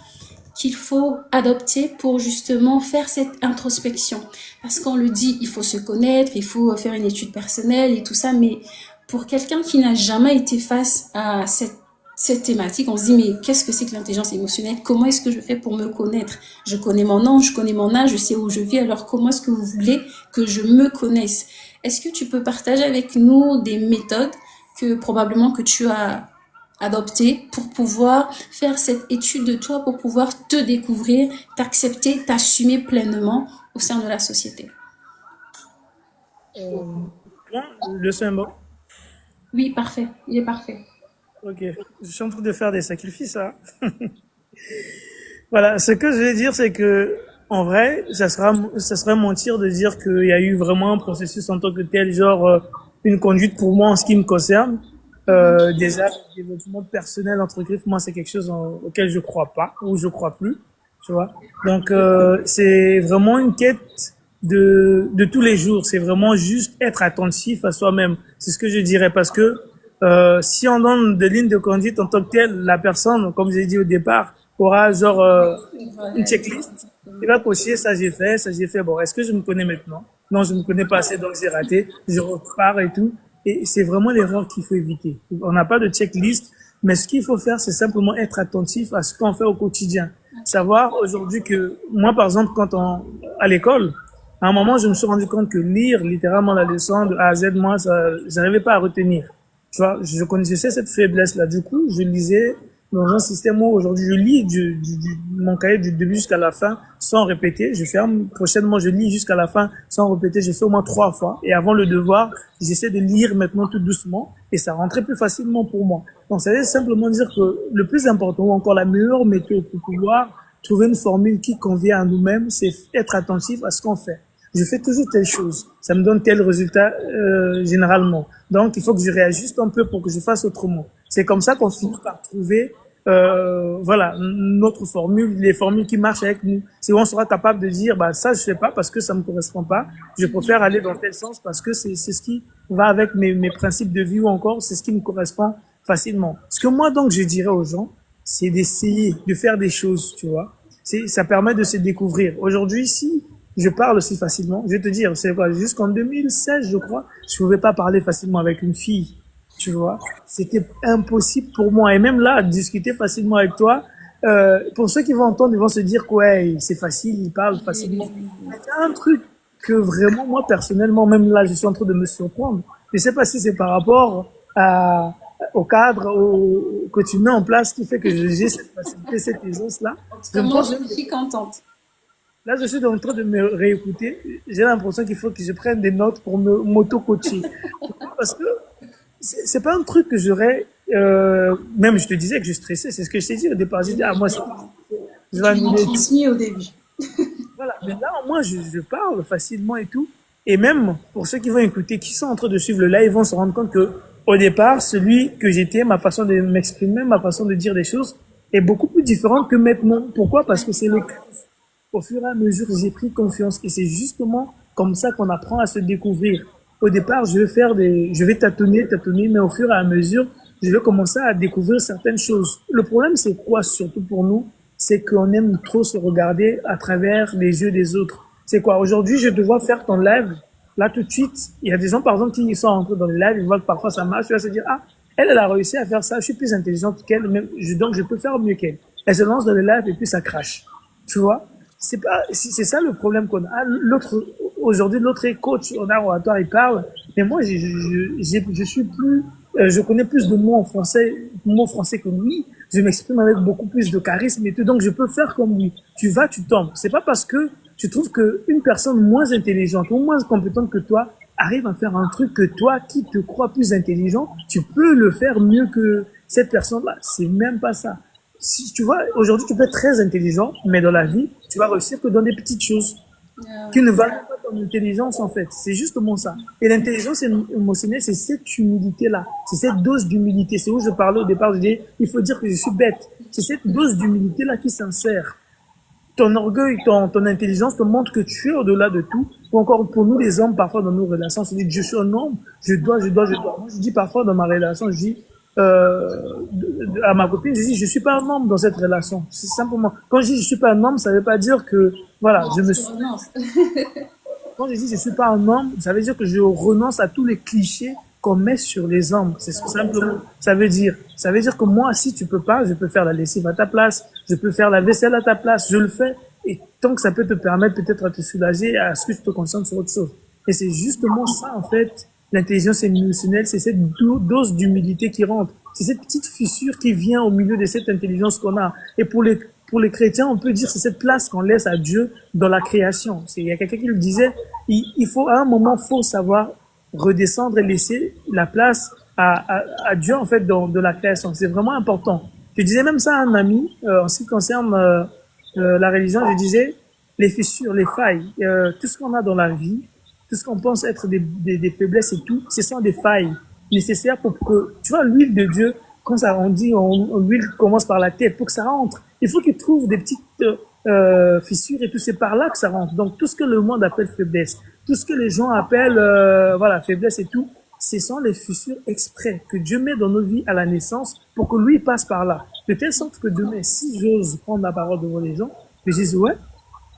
qu'il faut adopter pour justement faire cette introspection? Parce qu'on le dit, il faut se connaître, il faut faire une étude personnelle et tout ça, mais pour quelqu'un qui n'a jamais été face à cette thématique, on se dit, mais qu'est-ce que c'est que l'intelligence émotionnelle? Comment est-ce que je fais pour me connaître? Je connais mon nom, je connais mon âge, je sais où je vis, alors comment est-ce que vous voulez que je me connaisse? Est-ce que tu peux partager avec nous des méthodes que probablement que tu as adoptées pour pouvoir faire cette étude de toi, pour pouvoir te découvrir, t'accepter, t'assumer pleinement au sein de la société?
Le symbole.
Oui, parfait, il est parfait.
Ok, je suis en train de faire des sacrifices là. Voilà, ce que je vais dire, c'est que en vrai, ça serait mentir de dire qu'il y a eu vraiment un processus en tant que tel, genre une conduite pour moi en ce qui me concerne. Déjà, le développement personnel entre griffes, moi c'est quelque chose auquel je crois pas ou je crois plus, tu vois. Donc c'est vraiment une quête de tous les jours. C'est vraiment juste être attentif à soi-même. C'est ce que je dirais parce que si on donne des lignes de conduite en tant que telle, la personne, comme j'ai dit au départ, aura genre une checklist. Il va cocher ça j'ai fait, ça j'ai fait. Bon, est-ce que je me connais maintenant? Non, je me connais pas assez, donc j'ai raté. Je repars et tout. Et c'est vraiment l'erreur qu'il faut éviter. On n'a pas de checklist, mais ce qu'il faut faire, c'est simplement être attentif à ce qu'on fait au quotidien. Savoir aujourd'hui que moi, par exemple, à l'école, à un moment, je me suis rendu compte que lire littéralement la leçon de A à Z, moi, j'arrivais pas à retenir. Tu vois, je connaissais cette faiblesse-là. Du coup, je lisais dans un système où aujourd'hui je lis mon cahier du début jusqu'à la fin sans répéter. Je ferme. Prochainement, je lis jusqu'à la fin sans répéter. J'ai fait au moins 3 fois. Et avant le devoir, j'essaie de lire maintenant tout doucement et ça rentrait plus facilement pour moi. Donc, ça veut simplement dire que le plus important ou encore la meilleure méthode pour pouvoir trouver une formule qui convient à nous-mêmes, c'est être attentif à ce qu'on fait. Je fais toujours telle chose, ça me donne tel résultat généralement. Donc, il faut que je réajuste un peu pour que je fasse autrement. C'est comme ça qu'on finit par trouver voilà, notre formule, les formules qui marchent avec nous. C'est où on sera capable de dire, bah ça je fais pas parce que ça me correspond pas. Je préfère aller dans tel sens parce que c'est ce qui va avec mes principes de vie ou encore c'est ce qui me correspond facilement. Ce que moi donc je dirais aux gens, c'est d'essayer de faire des choses, tu vois. Ça permet de se découvrir. Aujourd'hui, si je parle aussi facilement, je vais te dire, c'est quoi, jusqu'en 2016, je crois, je pouvais pas parler facilement avec une fille. Tu vois, c'était impossible pour moi. Et même là, discuter facilement avec toi, pour ceux qui vont entendre, ils vont se dire que ouais, c'est facile, il parle facilement. Mais il y a un truc que vraiment, moi, personnellement, même là, je suis en train de me surprendre. Je sais pas si c'est par rapport au cadre que tu mets en place qui fait que j'ai cette facilité, cette aisance-là.
Moi, je suis contente.
Là, je suis en train de me réécouter. J'ai l'impression qu'il faut que je prenne des notes pour me m'auto-coacher. Parce que c'est pas un truc que j'aurais même je te disais que je stressais, c'est ce que je t'ai dit au départ. J'ai dit moi je vais annuler
transmis au début.
Voilà, mais là moi je parle facilement et tout, et même pour ceux qui vont écouter, qui sont en train de suivre le live, ils vont se rendre compte que au départ celui que j'étais, ma façon de m'exprimer, ma façon de dire des choses est beaucoup plus différente que maintenant. Pourquoi? Parce que c'est au fur et à mesure j'ai pris confiance, et c'est justement comme ça qu'on apprend à se découvrir. Au départ, je vais tâtonner, mais au fur et à mesure, je vais commencer à découvrir certaines choses. Le problème, c'est quoi, surtout pour nous? C'est qu'on aime trop se regarder à travers les yeux des autres. C'est quoi? Aujourd'hui, je te vois faire ton live. Là, tout de suite, il y a des gens, par exemple, qui sont entrés dans le live, ils voient que parfois ça marche, tu vas se dire, ah, Elle a réussi à faire ça. Je suis plus intelligente qu'elle, donc je peux faire mieux qu'elle. Elle se lance dans le live et puis ça crache. Tu vois? C'est ça le problème qu'on a. Aujourd'hui, l'autre est coach en art oratoire, il parle. Mais moi, je suis plus, je connais plus de mots français que lui. Je m'exprime avec beaucoup plus de charisme et tout. Donc, je peux faire comme lui. Tu vas, tu tombes. C'est pas parce que tu trouves qu'une personne moins intelligente ou moins compétente que toi arrive à faire un truc que toi, qui te crois plus intelligent, tu peux le faire mieux que cette personne-là. C'est même pas ça. Si tu vois, aujourd'hui, tu peux être très intelligent, mais dans la vie, tu vas réussir que dans des petites choses qui ne valent pas ton intelligence, en fait. C'est justement ça. Et l'intelligence émotionnelle, c'est cette humilité-là. C'est cette dose d'humilité. C'est où je parlais au départ, je disais, il faut dire que je suis bête. C'est cette dose d'humilité-là qui s'insère. Ton orgueil, ton intelligence te montre que tu es au-delà de tout. Ou encore, pour nous, les hommes, parfois, dans nos relations, on se dit, je suis un homme, je dois. Moi, je dis parfois, dans ma relation, je dis, à ma copine, je dis, je suis pas un homme dans cette relation. C'est simplement, quand je dis je suis pas un homme, ça veut pas dire que, voilà,
Non,
je me
c'est
suis,
renonce.
quand je dis je suis pas un homme, ça veut dire que je renonce à tous les clichés qu'on met sur les hommes. C'est simplement, ça veut dire que moi, si tu peux pas, je peux faire la lessive à ta place, je peux faire la vaisselle à ta place, je le fais. Et tant que ça peut te permettre peut-être à te soulager, à ce que tu te concentres sur autre chose. Et c'est justement ça, en fait, l'intelligence émotionnelle, c'est cette dose d'humilité qui rentre. C'est cette petite fissure qui vient au milieu de cette intelligence qu'on a. Et pour les chrétiens, on peut dire que c'est cette place qu'on laisse à Dieu dans la création. Il y a quelqu'un qui le disait, il faut, à un moment, faut savoir redescendre et laisser la place à Dieu, en fait, dans la création. C'est vraiment important. Je disais même ça à un ami, en ce qui concerne la religion, je disais, les fissures, les failles, tout ce qu'on a dans la vie, tout ce qu'on pense être des faiblesses et tout, ce sont des failles nécessaires pour que, tu vois, l'huile de Dieu, quand ça, on dit, l'huile commence par la tête, pour que ça rentre, il faut qu'il trouve des petites fissures et tout, c'est par là que ça rentre. Donc, tout ce que le monde appelle faiblesse, tout ce que les gens appellent, voilà, faiblesse et tout, ce sont les fissures exprès que Dieu met dans nos vies à la naissance pour que lui passe par là. De telle sorte que demain, si j'ose prendre la parole devant les gens, je dis, ouais,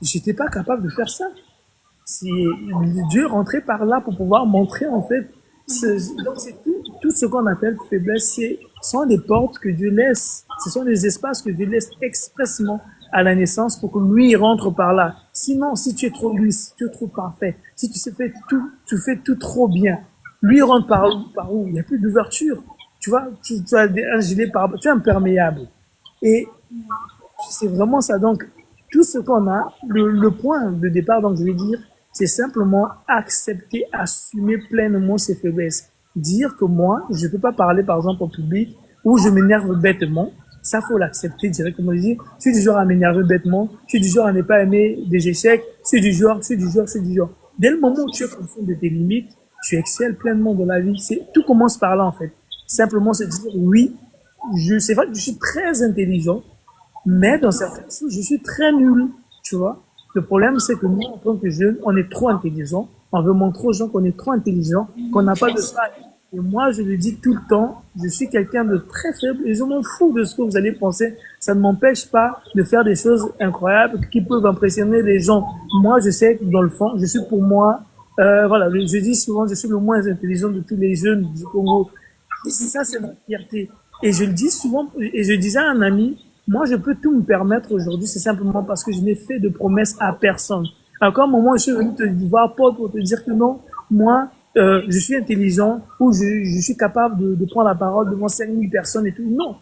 j'étais pas capable de faire ça. Si Dieu rentrait par là pour pouvoir montrer, en fait, donc c'est tout ce qu'on appelle faiblesse, sont des portes que Dieu laisse, ce sont des espaces que Dieu laisse expressément à la naissance pour que lui il rentre par là. Sinon, si tu es trop lisse, si tu es trop parfait, si tu fais tout trop bien, lui il rentre par où? Il n'y a plus d'ouverture. Tu vois, tu as un gilet tu es imperméable. Et c'est vraiment ça. Donc, tout ce qu'on a, le point de départ, donc je vais dire, c'est simplement accepter, assumer pleinement ses faiblesses. Dire que moi, je ne peux pas parler, par exemple, au public, où je m'énerve bêtement. Ça, faut l'accepter directement. Je suis du genre à m'énerver bêtement. Je suis du genre à ne pas aimer des échecs. Je suis du genre. Dès le moment où tu es conscient de tes limites, tu excelles pleinement dans la vie. Tout commence par là, en fait. Simplement se dire, oui, c'est vrai que je suis très intelligent, mais dans certaines choses, je suis très nul, tu vois. Le problème, c'est que nous, en tant que jeunes, on est trop intelligents. On veut montrer aux gens qu'on est trop intelligents, qu'on n'a pas de faille. Et moi, je le dis tout le temps, je suis quelqu'un de très faible et je m'en fous de ce que vous allez penser. Ça ne m'empêche pas de faire des choses incroyables qui peuvent impressionner les gens. Moi, je sais que dans le fond, je suis pour moi, voilà, je dis souvent, je suis le moins intelligent de tous les jeunes du Congo. Et ça, c'est ma fierté. Et je le dis souvent, et je disais à un ami, moi, je peux tout me permettre aujourd'hui, c'est simplement parce que je n'ai fait de promesses à personne. Encore un moment, je suis venu te voir, Paul, pour te dire que non, moi, je suis intelligent ou je suis capable de prendre la parole devant 5000 personnes et tout. Non.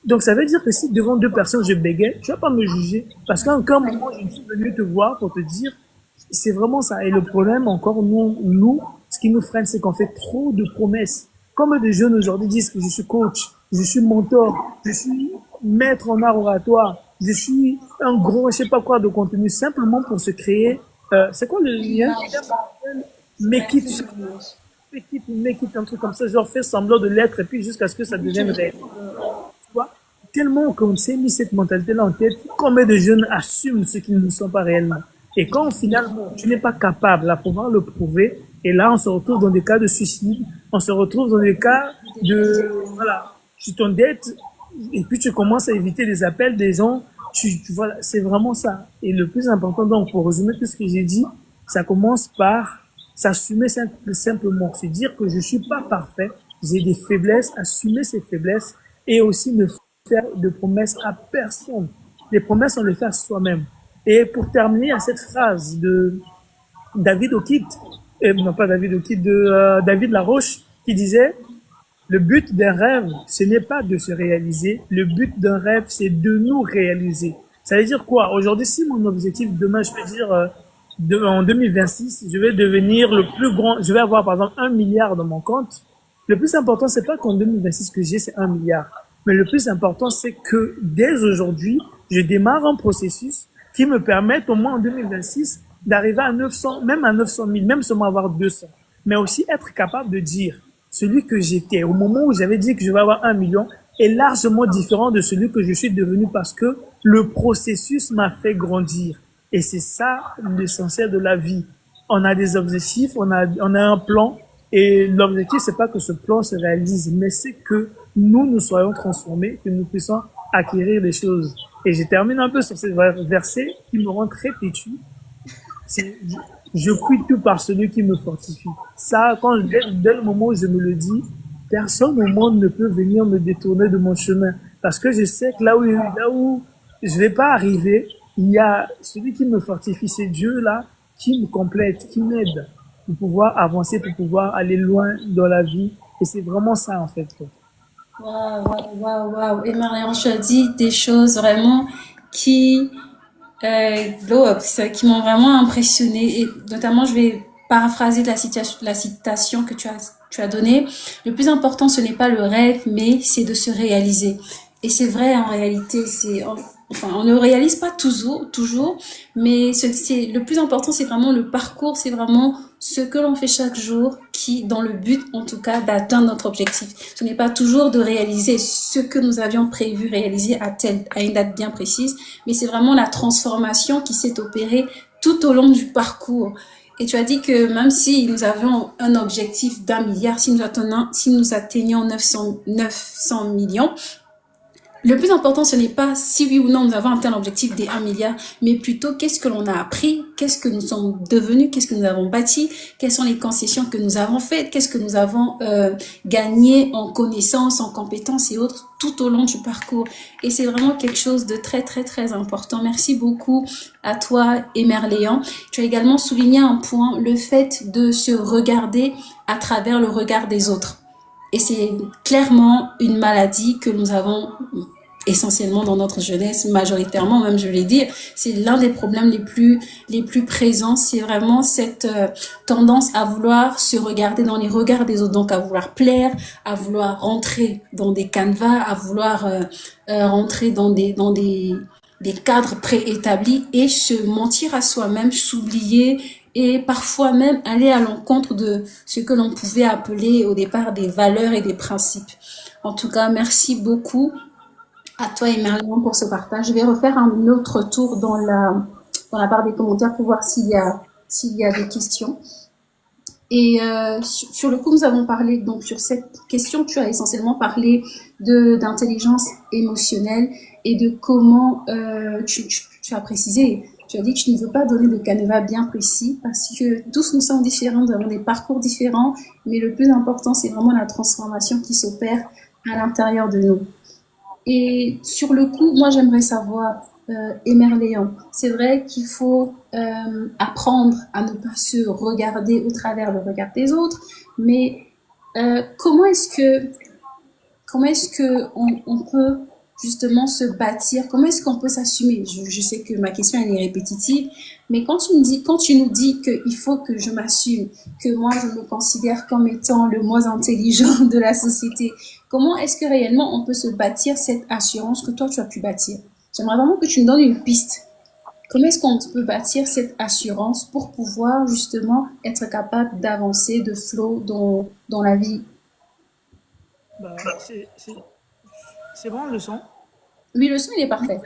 Donc, ça veut dire que si devant 2 personnes, je bégaye, tu vas pas me juger. Parce qu'à un moment, je suis venu te voir pour te dire, c'est vraiment ça. Et le problème, encore, nous, ce qui nous freine, c'est qu'on fait trop de promesses. Comme des jeunes aujourd'hui disent que je suis coach, je suis mentor, je suis maître en art oratoire, je suis un gros, je sais pas quoi de contenu, simplement pour se créer, c'est quoi le lien? Make it, un truc comme ça, genre faire semblant de l'être et puis jusqu'à ce que ça devienne réel. Tu vois? Tellement qu'on s'est mis cette mentalité-là en tête, combien de jeunes assument ce qu'ils ne sont pas réellement. Et quand finalement tu n'es pas capable à pouvoir le prouver, et là on se retrouve dans des cas de suicide, on se retrouve dans des cas voilà, tu t'endettes, et puis tu commences à éviter les appels des gens, voilà, c'est vraiment ça. Et le plus important, donc, pour résumer tout ce que j'ai dit, ça commence par s'assumer simplement, se dire que je suis pas parfait, j'ai des faiblesses, assumer ces faiblesses et aussi ne faire de promesses à personne. Les promesses, on les fait à soi-même. Et pour terminer à cette phrase de David O'Keefe, non pas David O'Keefe, de David Laroche, qui disait le but d'un rêve, ce n'est pas de se réaliser. Le but d'un rêve, c'est de nous réaliser. Ça veut dire quoi? Aujourd'hui, si mon objectif, demain, je peux dire, en 2026, je vais devenir le plus grand, je vais avoir, par exemple, 1 milliard dans mon compte. Le plus important, c'est pas qu'en 2026 que j'ai, c'est 1 milliard. Mais le plus important, c'est que dès aujourd'hui, je démarre un processus qui me permette, au moins en 2026, d'arriver à 900, même à 900 000, même seulement avoir 200. Mais aussi être capable de dire, celui que j'étais au moment où j'avais dit que je vais avoir 1 million est largement différent de celui que je suis devenu parce que le processus m'a fait grandir. Et c'est ça l'essentiel de la vie. On a des objectifs, on a un plan et l'objectif c'est pas que ce plan se réalise, mais c'est que nous soyons transformés, que nous puissions acquérir des choses. Et je termine un peu sur ce verset qui me rend très têtu. C'est, je quitte tout par celui qui me fortifie. Ça, dès le moment où je me le dis, personne au monde ne peut venir me détourner de mon chemin. Parce que je sais que là où je vais pas arriver, il y a celui qui me fortifie, c'est Dieu là, qui me complète, qui m'aide pour pouvoir avancer, pour pouvoir aller loin dans la vie. Et c'est vraiment ça, en fait, quoi.
Waouh, waouh, waouh, waouh. Et Marianne, tu as dit des choses vraiment qui, glow up, qui m'ont vraiment impressionnée. Et notamment, je vais paraphraser la citation que tu as donnée. Le plus important, ce n'est pas le rêve, mais c'est de se réaliser. Et c'est vrai, en réalité, enfin, on ne réalise pas toujours, mais c'est le plus important, c'est vraiment le parcours, c'est vraiment ce que l'on fait chaque jour qui, dans le but, en tout cas, d'atteindre notre objectif. Ce n'est pas toujours de réaliser ce que nous avions prévu réaliser à une date bien précise, mais c'est vraiment la transformation qui s'est opérée tout au long du parcours. Et tu as dit que même si nous avions un objectif d'1 milliard, si nous atteignons 900 millions, le plus important, ce n'est pas si oui ou non nous avons atteint l'objectif des 1 milliard, mais plutôt qu'est-ce que l'on a appris, qu'est-ce que nous sommes devenus, qu'est-ce que nous avons bâti, quelles sont les concessions que nous avons faites, qu'est-ce que nous avons gagné en connaissances, en compétences et autres tout au long du parcours. Et c'est vraiment quelque chose de très, très, très important. Merci beaucoup à toi, Emerléan. Tu as également souligné un point, le fait de se regarder à travers le regard des autres. Et c'est clairement une maladie que nous avons essentiellement dans notre jeunesse, majoritairement, même je vais dire, c'est l'un des problèmes les plus présents. C'est vraiment cette tendance à vouloir se regarder dans les regards des autres, donc à vouloir plaire, à vouloir rentrer dans des canevas, à vouloir rentrer dans des cadres préétablis et se mentir à soi-même, s'oublier et parfois même aller à l'encontre de ce que l'on pouvait appeler au départ des valeurs et des principes. En tout cas, merci beaucoup à toi et Merlin pour ce partage. Je vais refaire un autre tour dans la barre des commentaires pour voir s'il y a des questions. Et sur le coup, nous avons parlé, donc sur cette question, tu as essentiellement parlé d'intelligence émotionnelle et de comment tu as précisé. Tu as dit que tu ne veux pas donner de canevas bien précis parce que tous nous sommes différents, nous avons des parcours différents, mais le plus important, c'est vraiment la transformation qui s'opère à l'intérieur de nous. Et sur le coup, moi, j'aimerais savoir, Emerléan, c'est vrai qu'il faut apprendre à ne pas se regarder au travers le regard des autres, mais comment est-ce que on peut justement se bâtir, comment est-ce qu'on peut s'assumer? Je sais que ma question elle est répétitive, mais quand tu nous dis qu'il faut que je m'assume, que moi je me considère comme étant le moins intelligent de la société, comment est-ce que réellement on peut se bâtir cette assurance que toi tu as pu bâtir? J'aimerais vraiment que tu me donnes une piste. Comment est-ce qu'on peut bâtir cette assurance pour pouvoir justement être capable d'avancer, de flow dans la vie?
Bah, c'est bon le son?
Oui, le son il est parfait.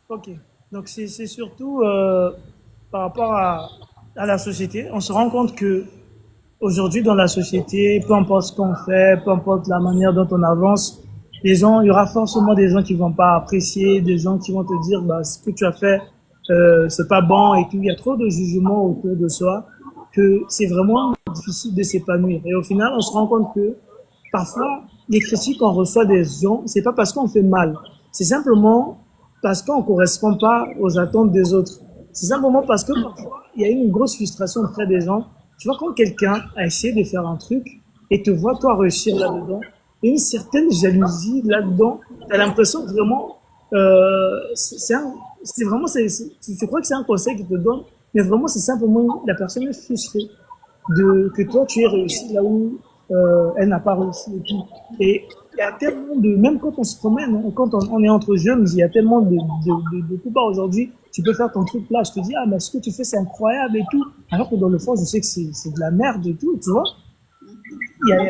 Ok. Donc c'est surtout par rapport à la société. On se rend compte que aujourd'hui dans la société, peu importe ce qu'on fait, peu importe la manière dont on avance, il y aura forcément des gens qui vont pas apprécier, des gens qui vont te dire bah ce que tu as fait c'est pas bon et tout. Il y a trop de jugements autour de soi que c'est vraiment difficile de s'épanouir. Et au final, on se rend compte que parfois, les critiques qu'on reçoit des gens, c'est pas parce qu'on fait mal. C'est simplement parce qu'on correspond pas aux attentes des autres. C'est simplement parce que parfois, il y a une grosse frustration auprès des gens. Tu vois, quand quelqu'un a essayé de faire un truc et te voit toi réussir là-dedans, il y a une certaine jalousie là-dedans. T'as l'impression que vraiment, c'est vraiment, je crois que c'est un conseil qu'il te donne, mais vraiment, c'est simplement la personne est frustrée que toi tu aies réussi là où elle n'a pas réussi et tout. Et il y a tellement de, même quand on se promène, hein, quand on est entre jeunes, il y a tellement de coups bas aujourd'hui. Tu peux faire ton truc là, je te dis, ah, mais ce que tu fais, c'est incroyable et tout. Alors que dans le fond, je sais que c'est de la merde et tout, tu vois.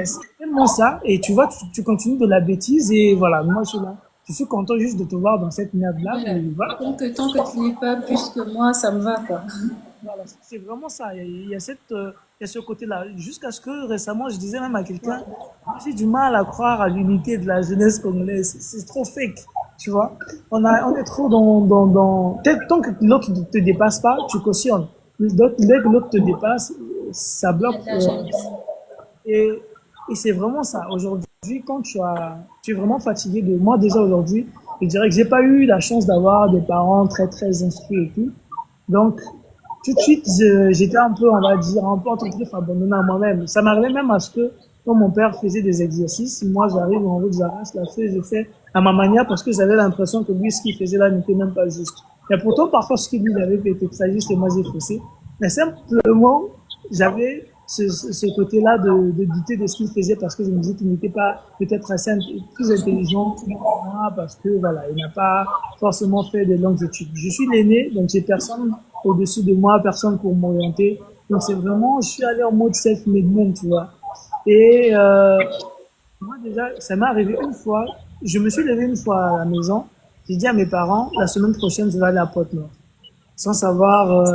C'est tellement ça, et tu vois, tu continues de la bêtise, et voilà, moi, je suis là. Je suis content juste de te voir dans cette merde-là,
Voilà.
et voilà.
Tant que tu n'es pas plus que moi, ça me va, quoi.
Voilà, c'est vraiment ça. Il y a ce côté-là. Jusqu'à ce que récemment, je disais même à quelqu'un, j'ai du mal à croire à l'unité de la jeunesse congolaise. C'est trop fake, tu vois. On est trop tant que l'autre ne te dépasse pas, tu cautionnes. Dès que l'autre te dépasse, ça
Il y a
bloque.
de la jalousie.
Et, et c'est vraiment ça. Aujourd'hui, quand tu es vraiment fatigué de moi déjà aujourd'hui, je dirais que j'ai pas eu la chance d'avoir des parents très très instruits et tout. Donc, tout de suite, j'étais un peu, on va dire, un peu entre guillemets abandonné à moi-même. Ça m'arrivait même à ce que, quand mon père faisait des exercices, moi j'arrive en route, j'arrache la feuille, je fais à ma manière parce que j'avais l'impression que lui, ce qu'il faisait là n'était même pas juste. Et pourtant, parfois, ce qu'il lui avait fait était très juste et moi j'ai faussé. Mais simplement, j'avais ce côté-là de douter de ce qu'il faisait parce que je me disais qu'il n'était pas peut-être plus intelligent que moi parce que voilà, il n'a pas forcément fait des longues études. Je suis l'aîné, donc j'ai personne au-dessus de moi, personne pour m'orienter. Donc c'est vraiment, je suis allé en mode self-made man, tu vois. Et moi déjà, ça m'est arrivé une fois, je me suis levé une fois à la maison, j'ai dit à mes parents, la semaine prochaine, je vais aller à Porte-Nord. Sans savoir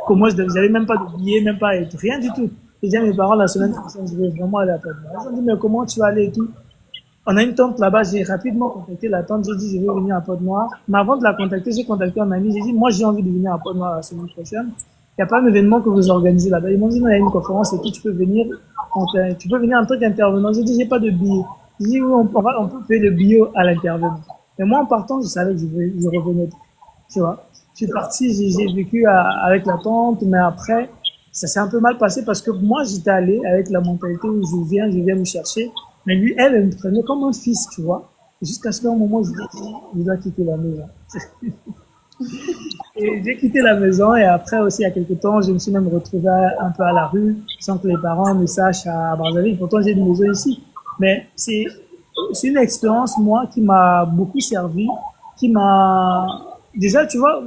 comment j'avais même pas de billet, même pas rien du tout. J'ai dit à mes parents, la semaine prochaine, je vais vraiment aller à Porte-Nord. Ils ont dit, mais comment tu vas aller et tout? On a une tante là-bas, j'ai rapidement contacté la tante, j'ai dit je vais venir à Porte-Noire. Mais avant de la contacter, j'ai contacté un ami, j'ai dit moi j'ai envie de venir à Porte-Noire la semaine prochaine. Il n'y a pas un événement que vous organisez là-bas. Ils m'ont dit non, il y a une conférence et puis tu peux venir, tu peux venir en tant qu'intervenant. J'ai dit j'ai pas de billet. J'ai dit oui, on peut payer le billet à l'intervenant. Mais moi en partant, je savais que je revenais, tu vois. Je suis parti, j'ai vécu avec la tante, mais après, ça s'est un peu mal passé parce que moi j'étais allé avec la mentalité où je viens me chercher. Mais lui, elle me prenait comme un fils, tu vois. Jusqu'à ce qu'à un moment, je dis, je dois quitter la maison. Et j'ai quitté la maison et après aussi, il y a quelques temps, je me suis même retrouvé un peu à la rue sans que les parents me sachent à Brazzaville. Pourtant, j'ai une maison ici. Mais c'est une expérience, moi, qui m'a beaucoup servi, qui m'a, déjà, tu vois,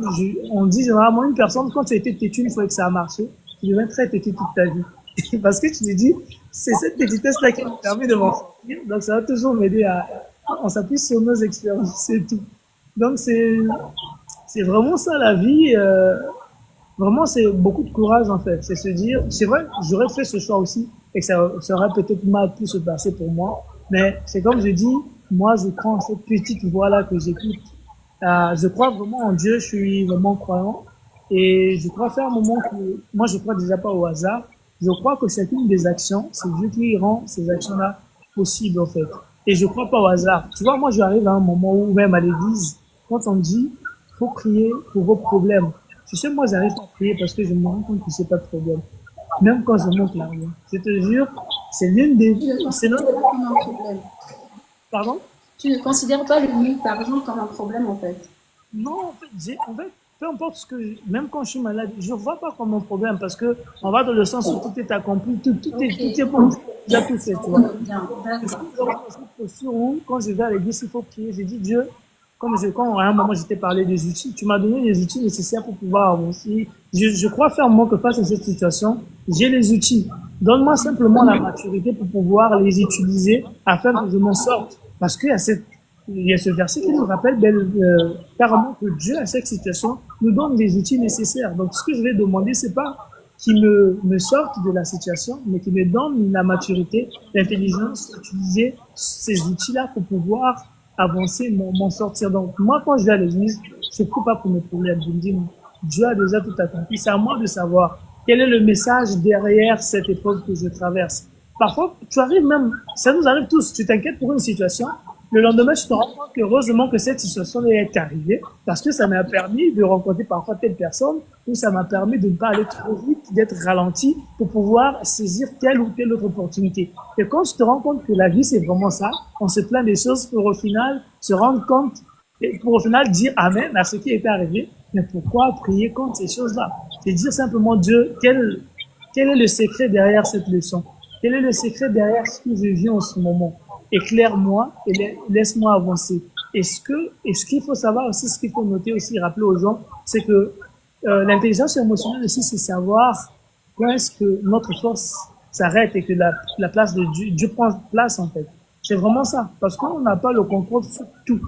on dit généralement une personne, quand tu as été têtu une fois que ça a marché, tu deviens très têtu toute ta vie. Parce que tu te dis, c'est cette petitesse-là qui m'a permis de m'en sortir. Donc, ça va toujours m'aider on s'appuie sur nos expériences et tout. Donc, c'est vraiment ça la vie. Vraiment, c'est beaucoup de courage, en fait. C'est se dire, c'est vrai, j'aurais fait ce choix aussi et que ça aurait peut-être mal pu se passer pour moi. Mais c'est comme je dis, moi, je prends cette petite voix-là que j'écoute. Je crois vraiment en Dieu, je suis vraiment croyant. Et je crois faire un moment que, moi, je crois déjà pas au hasard. Je crois que chacune des actions, c'est Dieu qui rend ces actions-là possibles, en fait. Et je crois pas au hasard. Tu vois, moi, j'arrive à un moment où, même à l'église, quand on dit, faut prier pour vos problèmes. Tu sais, moi, j'arrive pas à prier parce que je me rends compte que c'est pas de problème. Même quand je monte l'argent. Je te jure, c'est l'une des,
Tu ne
c'est
considères
l'un,
pas comme un problème.
pardon?
Tu ne considères pas le manque d'argent comme un problème, en fait.
Non, en fait, peu importe ce que, même quand je suis malade, je vois pas comme un problème parce que on va dans le sens où tout est accompli, tout est bon, déjà tout fait, tu vois.
Bien,
Je suis
d'accord.
vraiment dans cette posture où, quand je vais à l'église, il faut prier. J'ai dit, Dieu, quand à un moment j'étais parlé des outils, tu m'as donné les outils nécessaires pour pouvoir avancer. Je crois fermement que face à cette situation, j'ai les outils. Donne-moi simplement la maturité pour pouvoir les utiliser afin que je m'en sorte. Parce il y a ce verset qui nous rappelle carrément que Dieu, à cette situation, nous donne les outils nécessaires. Donc, ce que je vais demander, c'est pas qu'il me sorte de la situation, mais qu'il me donne la maturité, l'intelligence d'utiliser ces outils-là pour pouvoir avancer, m'en sortir. Donc, moi, quand je vais à l'église, je ne prie pas pour mes problèmes. Je me dis, non, Dieu a déjà tout accompli. C'est à moi de savoir quel est le message derrière cette épreuve que je traverse. Parfois, tu arrives même, ça nous arrive tous, tu t'inquiètes pour une situation, le lendemain, tu te rends compte que heureusement que cette situation est arrivée, parce que ça m'a permis de rencontrer parfois telle personne, ou ça m'a permis de ne pas aller trop vite, d'être ralenti pour pouvoir saisir telle ou telle autre opportunité. Et quand tu te rends compte que la vie, c'est vraiment ça, on se plaint des choses pour au final se rendre compte, et pour au final dire amen à ce qui est arrivé, mais pourquoi prier contre ces choses-là? C'est dire simplement Dieu, quel est le secret derrière cette leçon? Quel est le secret derrière ce que je vis en ce moment? Éclaire-moi et laisse-moi avancer. Et ce qu'il faut savoir aussi, ce qu'il faut noter aussi, rappeler aux gens, c'est que l'intelligence émotionnelle aussi, c'est savoir quand est-ce que notre force s'arrête et que la place de Dieu prend place en fait. C'est vraiment ça, parce qu'on n'a pas le contrôle sur tout.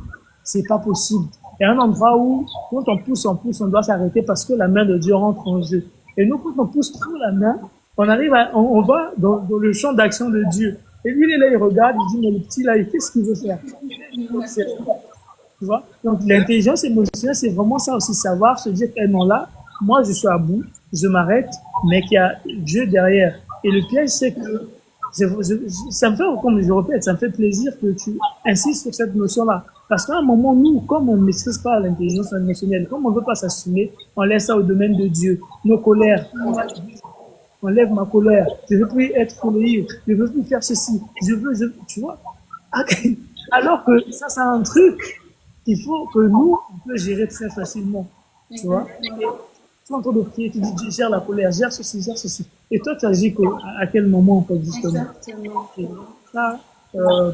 C'est pas possible. Il y a un endroit où, quand on doit s'arrêter parce que la main de Dieu rentre en jeu. Et nous, quand on pousse trop la main, on va dans le champ d'action de Dieu. Et lui, il est là, il regarde, il dit, mais le petit là, qu'est-ce qu'il veut faire? Tu vois? Donc, l'intelligence émotionnelle, c'est vraiment ça aussi, savoir se dire, non, là, moi, je suis à bout, je m'arrête, mais qu'il y a Dieu derrière. Et le piège, c'est que, ça me fait, comme je répète, ça me fait plaisir que tu insistes sur cette notion-là. Parce qu'à un moment, nous, comme on ne maîtrise pas l'intelligence émotionnelle, comme on ne veut pas s'assumer, on laisse ça au domaine de Dieu. Nos colères, on lève ma colère, je veux plus être colérique, je veux plus faire ceci, tu vois. Alors que ça, c'est un truc qu'il faut que nous, on peut gérer très facilement, tu vois. Tu es en train de prier, tu dis, gère la colère, gère ceci, gère ceci. Et toi, tu agis à quel moment, en fait, justement?
Exactement.
Et ça,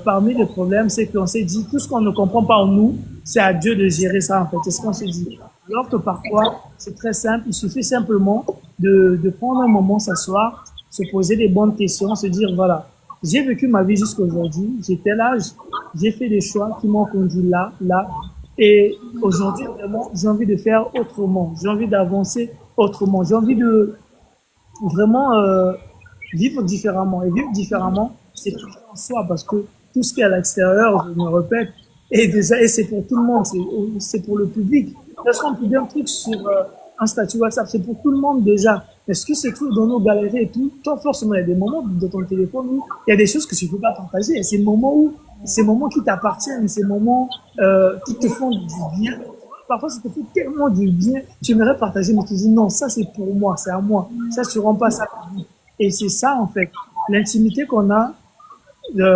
parmi les problèmes, c'est qu'on s'est dit, tout ce qu'on ne comprend pas en nous, c'est à Dieu de gérer ça, en fait. C'est ce qu'on s'est dit. Alors que parfois, c'est très simple, il suffit simplement de prendre un moment, s'asseoir, se poser des bonnes questions, se dire, voilà, j'ai vécu ma vie jusqu'à aujourd'hui, j'ai tel âge, j'ai fait des choix qui m'ont conduit là, là, et aujourd'hui, vraiment, j'ai envie de faire autrement, j'ai envie d'avancer autrement, j'ai envie de vraiment vivre différemment. Et vivre différemment, c'est tout en soi, parce que tout ce qui est à l'extérieur, je me répète, et c'est pour tout le monde, c'est pour le public. Lorsqu'on publie un truc sur un statut WhatsApp, c'est pour tout le monde déjà. Mais ce qui se trouve dans nos galeries et tout, toi forcément, il y a des moments dans ton téléphone où il y a des choses que tu ne peux pas partager. Et ces moments qui t'appartiennent, ces moments qui te font du bien. Parfois, ça te fait tellement du bien, tu aimerais partager, mais tu dis non, ça c'est pour moi, c'est à moi. Ça, tu rends pas ça public. Et c'est ça, en fait, l'intimité qu'on a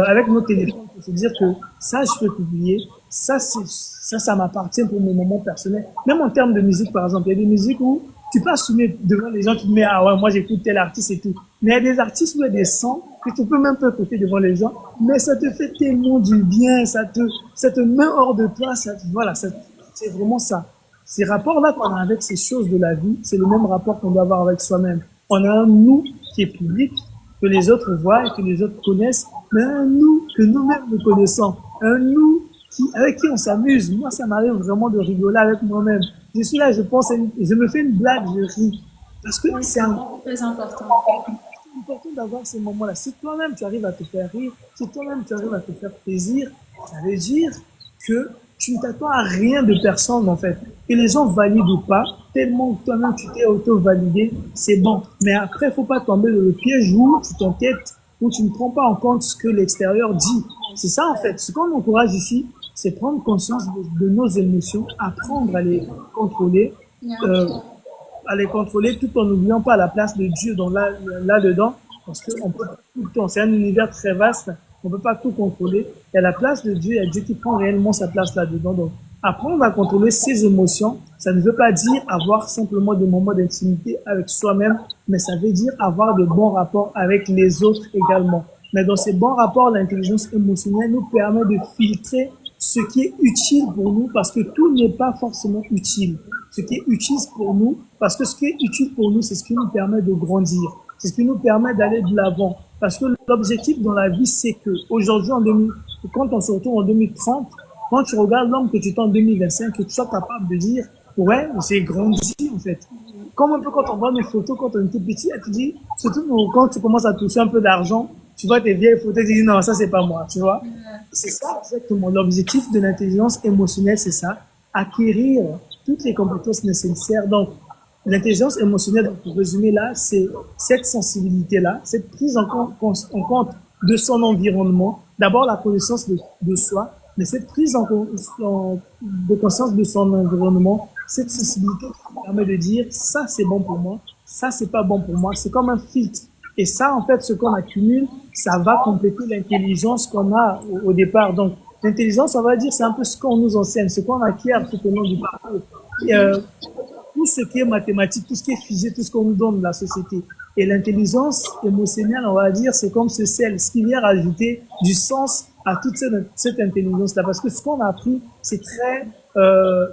avec nos téléphones, pour se dire que ça, je peux publier, ça m'appartient pour mes moments personnels. Même en termes de musique, par exemple, il y a des musiques où tu peux assumer devant les gens, tu te mets, ah ouais, moi j'écoute tel artiste et tout. Mais il y a des artistes où il y a des sons que tu peux même pas écouter devant les gens, mais ça te fait tellement du bien, ça te met hors de toi, voilà, c'est vraiment ça. Ces rapports-là qu'on a avec ces choses de la vie, c'est le même rapport qu'on doit avoir avec soi-même. On a un nous qui est public, que les autres voient et que les autres connaissent, mais un nous que nous-mêmes nous connaissons. Un nous avec qui on s'amuse. Moi, ça m'arrive vraiment de rigoler avec moi-même. Je suis là, je pense, je me fais une blague, je ris. Parce que c'est
très important.
C'est important d'avoir ces moments-là. Si toi-même tu arrives à te faire rire, si toi-même tu arrives à te faire plaisir, ça veut dire que tu ne t'attends à rien de personne, en fait. Que les gens valident ou pas, tellement que toi-même tu t'es auto-validé, c'est bon. Mais après, faut pas tomber dans le piège où tu t'inquiètes, où tu ne prends pas en compte ce que l'extérieur dit. C'est ça, en fait. Ce qu'on encourage ici, c'est prendre conscience de nos émotions, apprendre à les contrôler, tout en n'oubliant pas la place de Dieu là-dedans, parce qu'on peut pas tout le temps, c'est un univers très vaste, on peut pas tout contrôler. Il y a la place de Dieu, il y a Dieu qui prend réellement sa place là-dedans. Donc, apprendre à contrôler ses émotions, ça ne veut pas dire avoir simplement des moments d'intimité avec soi-même, mais ça veut dire avoir de bons rapports avec les autres également. Mais dans ces bons rapports, l'intelligence émotionnelle nous permet de filtrer ce qui est utile pour nous, parce que tout n'est pas forcément utile. Ce qui est utile pour nous, parce que ce qui est utile pour nous, c'est ce qui nous permet de grandir. C'est ce qui nous permet d'aller de l'avant. Parce que l'objectif dans la vie, c'est que aujourd'hui, quand on se retrouve en 2030, quand tu regardes l'homme que tu es en 2025, que tu sois capable de dire, ouais, j'ai grandi, en fait. Comme un peu quand on voit mes photos, quand on était petit, tu dis, surtout quand tu commences à toucher un peu d'argent, tu vois tes vieilles photos, tu dis, non, ça, c'est pas moi, tu vois. C'est ça, exactement. L'objectif de l'intelligence émotionnelle, c'est ça. Acquérir toutes les compétences nécessaires. Donc, L'intelligence émotionnelle, donc, pour résumer là, c'est cette sensibilité-là, cette prise en compte de son environnement. D'abord, la connaissance de soi, mais cette prise de conscience de son environnement, cette sensibilité qui permet de dire ça c'est bon pour moi, ça c'est pas bon pour moi. C'est comme un filtre. Et ça, en fait, ce qu'on accumule, ça va compléter l'intelligence qu'on a au départ. Donc, l'intelligence, on va dire, c'est un peu ce qu'on nous enseigne, ce qu'on acquiert tout au long du parcours. Et, tout ce qui est mathématique, tout ce qui est figé, tout ce qu'on nous donne de la société. Et l'intelligence émotionnelle, on va dire, c'est comme ce sel, ce qui vient rajouter du sens à toute cette intelligence-là. Parce que ce qu'on a appris, c'est très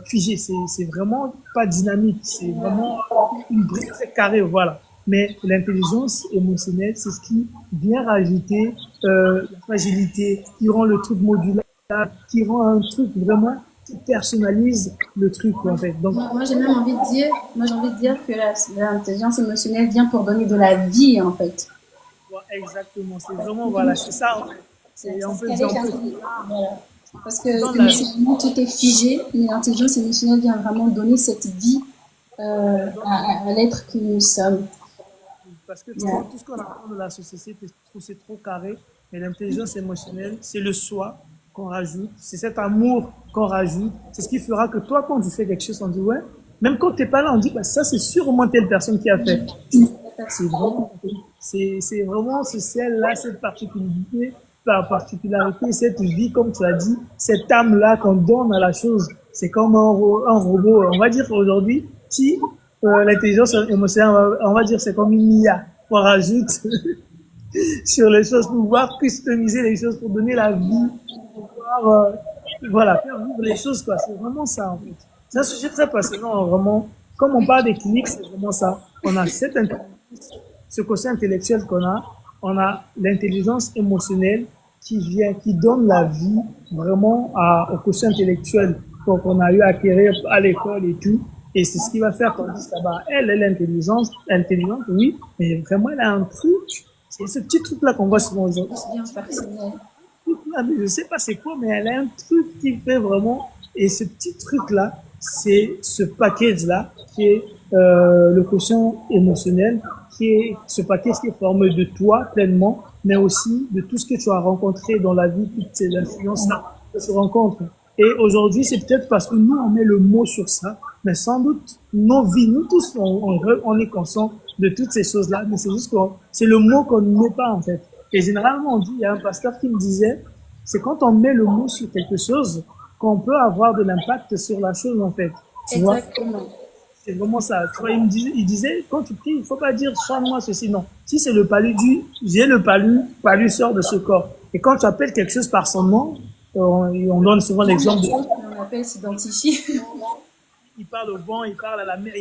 figé, c'est vraiment pas dynamique, c'est vraiment une brique très carrée, voilà. Mais l'intelligence émotionnelle, c'est ce qui vient rajouter la fragilité, qui rend le truc modulable, qui rend un truc vraiment qui personnalise le truc en fait. Donc
moi j'ai même envie de dire, que l'intelligence émotionnelle vient pour donner de la vie en fait.
exactement, c'est vraiment voilà, c'est ça en fait. C'est un peu
voilà. Parce que émotionnellement tout est figé, mais l'intelligence émotionnelle vient vraiment donner cette vie à l'être que nous sommes.
Parce que tout ce qu'on apprend de la société, c'est trop carré, mais l'intelligence émotionnelle, c'est le soi qu'on rajoute, c'est cet amour qu'on rajoute, c'est ce qui fera que toi, quand tu fais quelque chose, on dit ouais, même quand t'es pas là, on dit bah ça c'est sûrement telle personne qui a fait. C'est vraiment ce ciel-là, cette particularité, cette vie, comme tu as dit, cette âme-là qu'on donne à la chose. C'est comme un robot. On va dire aujourd'hui, si l'intelligence émotionnelle, on va dire c'est comme une IA qu'on rajoute sur les choses pour pouvoir customiser les choses, pour donner la vie, pour pouvoir voilà, faire vivre les choses, quoi. C'est vraiment ça, en fait. C'est un sujet très passionnant, vraiment. Comme on parle des cliniques, c'est vraiment ça. On a ce quotient intellectuel qu'on a, on a l'intelligence émotionnelle qui vient, qui donne la vie vraiment au quotient intellectuel qu'on a eu à acquérir à l'école et tout. Et c'est ce qui va faire qu'on dise, bah, elle est intelligente, oui, mais vraiment, elle a un truc. C'est ce petit truc-là qu'on voit souvent aujourd'hui.
C'est bien personnel.
Je sais pas c'est quoi, mais elle a un truc qui fait vraiment. Et ce petit truc-là, c'est ce package-là qui est le quotient émotionnel, qui est ce package qui est formé de toi pleinement, mais aussi de tout ce que tu as rencontré dans la vie, toutes ces influences-là que tu rencontres. Et aujourd'hui, c'est peut-être parce que nous, on met le mot sur ça, mais sans doute, nos vies, nous tous, on est conscients de toutes ces choses-là, mais c'est juste que c'est le mot qu'on ne met pas, en fait. Et généralement, on dit, il y a un pasteur qui me disait, c'est quand on met le mot sur quelque chose qu'on peut avoir de l'impact sur la chose, en fait. Tu
Exactement.
vois, c'est vraiment ça. Tu vois, il disait, quand tu pries, il faut pas dire, chante-moi ceci, non. Si c'est le palu, j'ai le palu sort de ce corps. Et quand tu appelles quelque chose par son nom, on donne souvent l'exemple de...
On appelle s'identifier.
Il parle au vent, il parle à la mer,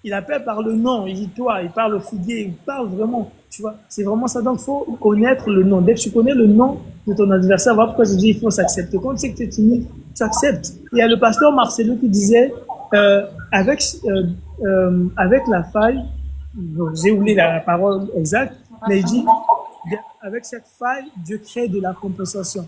il appelle par le nom, il dit toi, il parle au figuier, il parle vraiment, tu vois. C'est vraiment ça. Donc, il faut connaître le nom. Dès que tu connais le nom de ton adversaire, voilà pourquoi je dis il faut s'accepter. Quand tu sais que tu es timide, tu acceptes. Il y a le pasteur Marcelo qui disait, avec la faille, j'ai oublié la parole exacte, mais il dit, avec cette faille, Dieu crée de la compensation.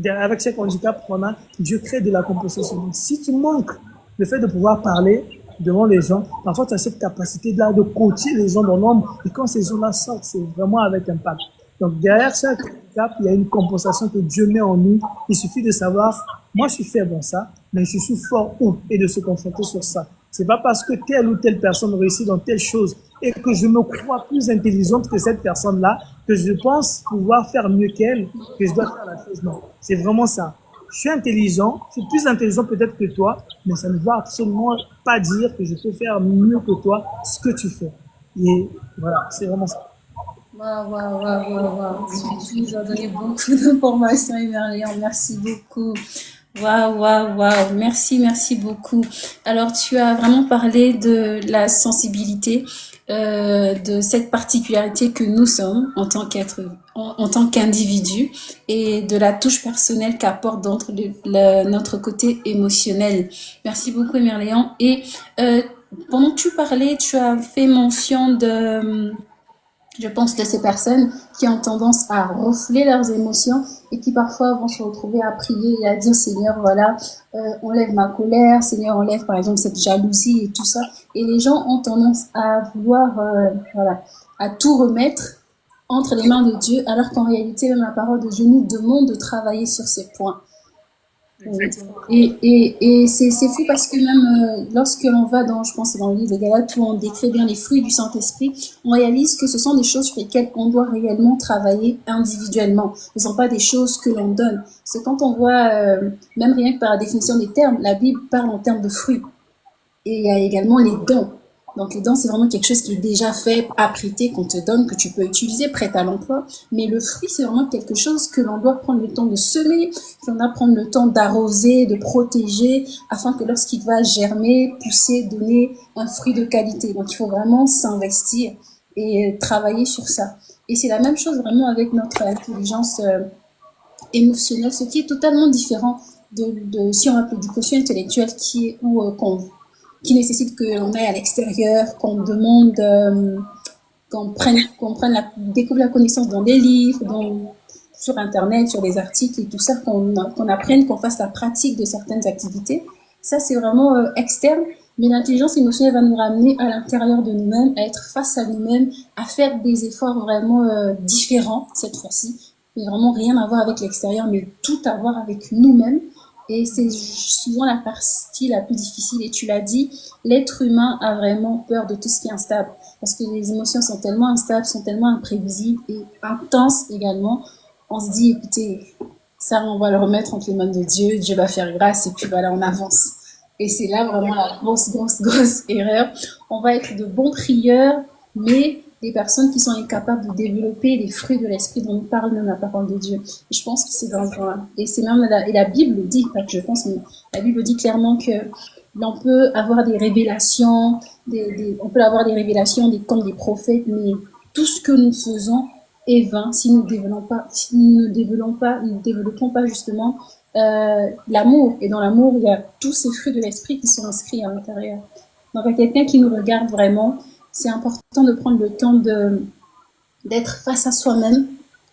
Avec chaque handicap qu'on a, Dieu crée de la compensation. Donc, si tu manques le fait de pouvoir parler devant les gens, parfois tu as cette capacité-là de coacher les gens dans l'ombre, et quand ces gens-là sortent, c'est vraiment avec impact. Donc, derrière chaque handicap, il y a une compensation que Dieu met en nous. Il suffit de savoir, moi je suis faible dans ça, mais je suis fort où? Et de se confronter sur ça. C'est pas parce que telle ou telle personne réussit dans telle chose et que je me crois plus intelligente que cette personne-là, que je pense pouvoir faire mieux qu'elle, que je dois faire la chose. Non, c'est vraiment ça. Je suis intelligent, je suis plus intelligent peut-être que toi, mais ça ne va absolument pas dire que je peux faire mieux que toi ce que tu fais. Et voilà, c'est vraiment ça.
Waouh. Tu nous as donné beaucoup d'informations, Emerléon. Merci beaucoup. Waouh. Merci beaucoup. Alors, tu as vraiment parlé de la sensibilité, de cette particularité que nous sommes en tant en tant qu'individu, et de la touche personnelle qu'apporte notre côté émotionnel. Merci beaucoup, Emerléon. Et pendant que tu parlais, tu as fait mention Je pense de ces personnes qui ont tendance à refouler leurs émotions et qui parfois vont se retrouver à prier et à dire Seigneur, voilà, enlève ma colère, Seigneur, enlève par exemple cette jalousie et tout ça. Et les gens ont tendance à vouloir, voilà, à tout remettre entre les mains de Dieu, alors qu'en réalité, même la parole de Dieu nous demande de travailler sur ces points. Et c'est fou parce que même lorsque l'on va dans, je pense, dans le livre de Galates où on décrit bien les fruits du Saint-Esprit, on réalise que ce sont des choses sur lesquelles on doit réellement travailler individuellement. Ce ne sont pas des choses que l'on donne. C'est quand on voit, même rien que par la définition des termes, la Bible parle en termes de fruits. Et il y a également les dons. Donc les dons, c'est vraiment quelque chose qui est déjà fait, apprêté, qu'on te donne, que tu peux utiliser, prêt à l'emploi. Mais le fruit, c'est vraiment quelque chose que l'on doit prendre le temps de semer, que l'on doit prendre le temps d'arroser, de protéger, afin que lorsqu'il va germer, pousser, donner un fruit de qualité. Donc il faut vraiment s'investir et travailler sur ça. Et c'est la même chose vraiment avec notre intelligence émotionnelle, ce qui est totalement différent de si on appelle du quotient intellectuel qui est où qui nécessite que l'on aille à l'extérieur, qu'on demande, découvre la connaissance dans des livres, sur Internet, sur des articles et tout ça, qu'on apprenne, qu'on fasse la pratique de certaines activités. Ça, c'est vraiment externe, mais l'intelligence émotionnelle va nous ramener à l'intérieur de nous-mêmes, à être face à nous-mêmes, à faire des efforts vraiment différents cette fois-ci, mais vraiment rien à voir avec l'extérieur, mais tout à voir avec nous-mêmes. Et c'est souvent la partie la plus difficile. Et tu l'as dit, l'être humain a vraiment peur de tout ce qui est instable. Parce que les émotions sont tellement instables, sont tellement imprévisibles et intenses également. On se dit, écoutez, ça, on va le remettre entre les mains de Dieu. Dieu va faire grâce et puis voilà, on avance. Et c'est là vraiment la grosse erreur. On va être de bons prieurs, mais des personnes qui sont incapables de développer les fruits de l'esprit dont nous parle même la parole de Dieu. Et je pense que c'est dangereux. Et c'est même la Bible dit, pas que je pense, mais la Bible dit clairement que l'on peut avoir des révélations, on peut avoir des révélations comme des prophètes, mais tout ce que nous faisons est vain si nous ne développons pas justement l'amour. Et dans l'amour, il y a tous ces fruits de l'esprit qui sont inscrits à l'intérieur. Donc, à quelqu'un qui nous regarde vraiment, c'est important de prendre le temps d'être face à soi-même,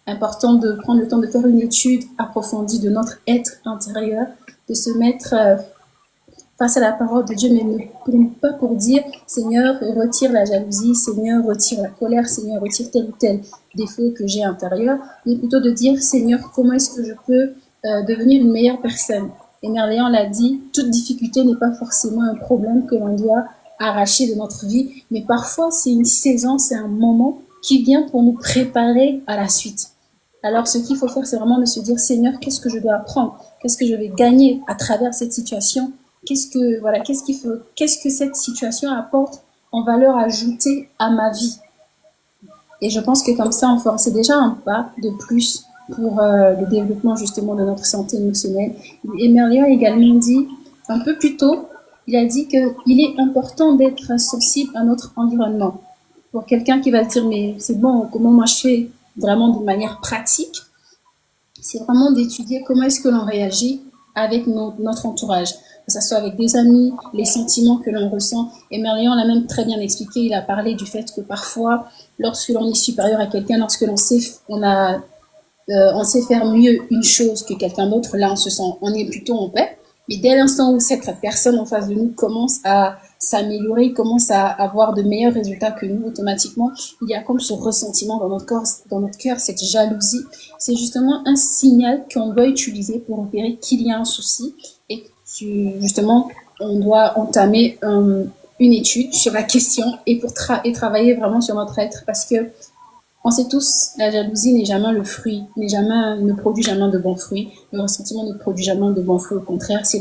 important de prendre le temps de faire une étude approfondie de notre être intérieur, de se mettre face à la parole de Dieu, mais pas pour dire Seigneur, retire la jalousie, Seigneur, retire la colère, Seigneur, retire tel ou tel défaut que j'ai intérieur, mais plutôt de dire Seigneur, comment est-ce que je peux devenir une meilleure personne. Et Merléan l'a dit, toute difficulté n'est pas forcément un problème que l'on doit arraché de notre vie, mais parfois c'est une saison, c'est un moment qui vient pour nous préparer à la suite. Alors ce qu'il faut faire, c'est vraiment de se dire Seigneur, qu'est-ce que je dois apprendre, qu'est-ce que je vais gagner à travers cette situation, qu'est-ce que cette situation apporte en valeur ajoutée à ma vie. Et je pense que comme ça, c'est déjà un pas de plus pour le développement justement de notre santé émotionnelle. Et Merléon a également dit un peu plus tôt, il a dit qu'il est important d'être sensible à notre environnement. Pour quelqu'un qui va se dire, mais c'est bon, comment moi je fais vraiment de manière pratique, c'est vraiment d'étudier comment est-ce que l'on réagit avec notre entourage, que ce soit avec des amis, les sentiments que l'on ressent. Et Merléon l'a même très bien expliqué, il a parlé du fait que parfois, lorsque l'on est supérieur à quelqu'un, lorsque l'on sait, on sait faire mieux une chose que quelqu'un d'autre, là on est plutôt en paix. Mais dès l'instant où cette personne en face de nous commence à s'améliorer, commence à avoir de meilleurs résultats que nous, automatiquement, il y a comme ce ressentiment dans notre cœur, cette jalousie. C'est justement un signal qu'on doit utiliser pour repérer qu'il y a un souci et justement, on doit entamer une étude sur la question et travailler vraiment sur notre être parce que on sait tous, la jalousie n'est jamais le fruit, ne produit jamais de bons fruits. Le ressentiment ne produit jamais de bons fruits. Au contraire, c'est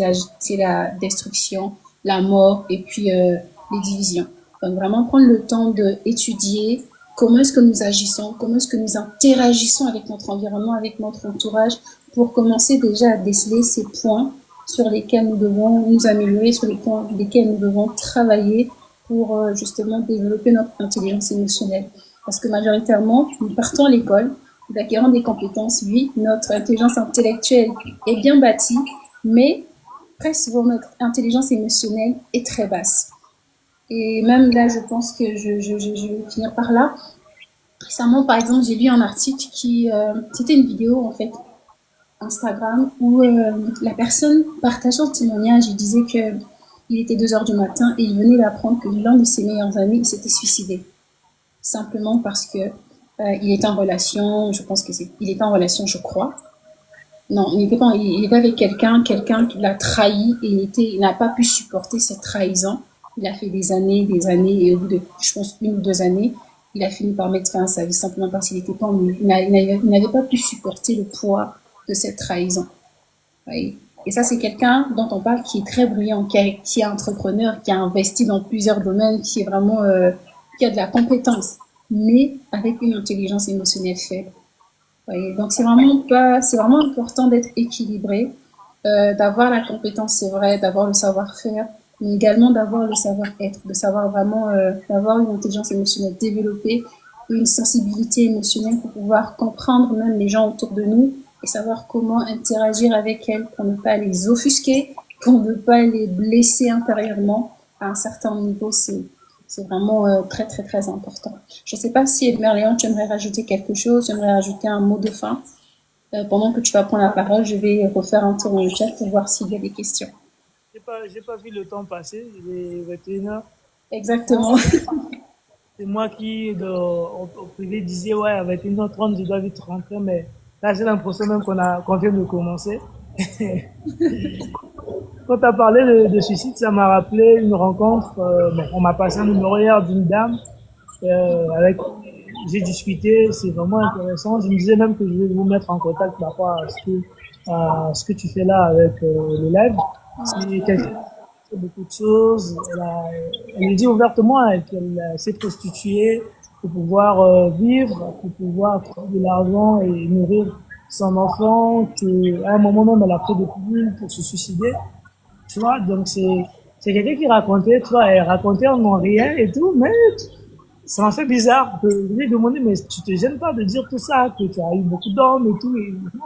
la destruction, la mort et puis les divisions. Donc vraiment prendre le temps d'étudier comment est-ce que nous agissons, comment est-ce que nous interagissons avec notre environnement, avec notre entourage, pour commencer déjà à déceler ces points sur lesquels nous devons nous améliorer, sur les points lesquels nous devons travailler pour justement développer notre intelligence émotionnelle. Parce que majoritairement, nous partons à l'école, nous acquérons des compétences. Oui, notre intelligence intellectuelle est bien bâtie, mais presque souvent notre intelligence émotionnelle est très basse. Et même là, je pense que je vais finir par là. Récemment, par exemple, j'ai lu un article c'était une vidéo en fait Instagram où la personne partageait un témoignage. Il disait que il était 2 heures du matin et il venait d'apprendre que l'un de ses meilleurs amis s'était suicidé simplement parce que il était en relation. Je pense que il était en relation, je crois. Non, il n'était pas. Il était avec quelqu'un qui l'a trahi et il n'a pas pu supporter cette trahison. Il a fait des années et au bout de, je pense, 1 ou 2 années, il a fini par mettre fin à sa vie simplement parce qu'il était pas, il n'avait pas pu supporter le poids de cette trahison. Oui. Et ça, c'est quelqu'un dont on parle qui est très brillant, qui est entrepreneur, qui a investi dans plusieurs domaines, qui est vraiment, qui a de la compétence, mais avec une intelligence émotionnelle faible. Oui. Donc c'est vraiment important d'être équilibré, d'avoir la compétence, c'est vrai, d'avoir le savoir-faire, mais également d'avoir le savoir-être, de savoir vraiment, d'avoir une intelligence émotionnelle développée, une sensibilité émotionnelle pour pouvoir comprendre même les gens autour de nous et savoir comment interagir avec elles pour ne pas les offusquer, pour ne pas les blesser intérieurement à un certain niveau. C'est vraiment très très très important. Je ne sais pas si Merléon, tu aimerais rajouter quelque chose, tu aimerais rajouter un mot de fin. Pendant que tu vas prendre la parole, je vais refaire un tour dans le chat pour voir s'il y a des questions.
J'ai pas vu le temps passer, il est 21h.
Exactement.
C'est moi qui, au privé, disais, ouais, à 21h30, je dois vite rentrer, mais là, j'ai l'impression même qu'on vient de commencer. Quand tu as parlé de suicide, ça m'a rappelé une rencontre. Bon, on m'a passé un numéro hier d'une dame avec j'ai discuté, c'est vraiment intéressant. Je me disais même que je vais vous mettre en contact par rapport à ce que tu fais là avec le live. C'est quelqu'un qui fait beaucoup de choses. Elle le dit ouvertement qu'elle s'est prostituée pour pouvoir vivre, pour pouvoir trouver de l'argent et nourrir son enfant, qu'à un moment même elle a pris des pilules pour se suicider. Tu vois, donc c'est quelqu'un qui racontait, tu vois, elle racontait en rien et tout, mais ça m'a fait bizarre. Je lui ai demandé, mais tu te gênes pas de dire tout ça, que tu as eu beaucoup d'hommes et tout. Et non.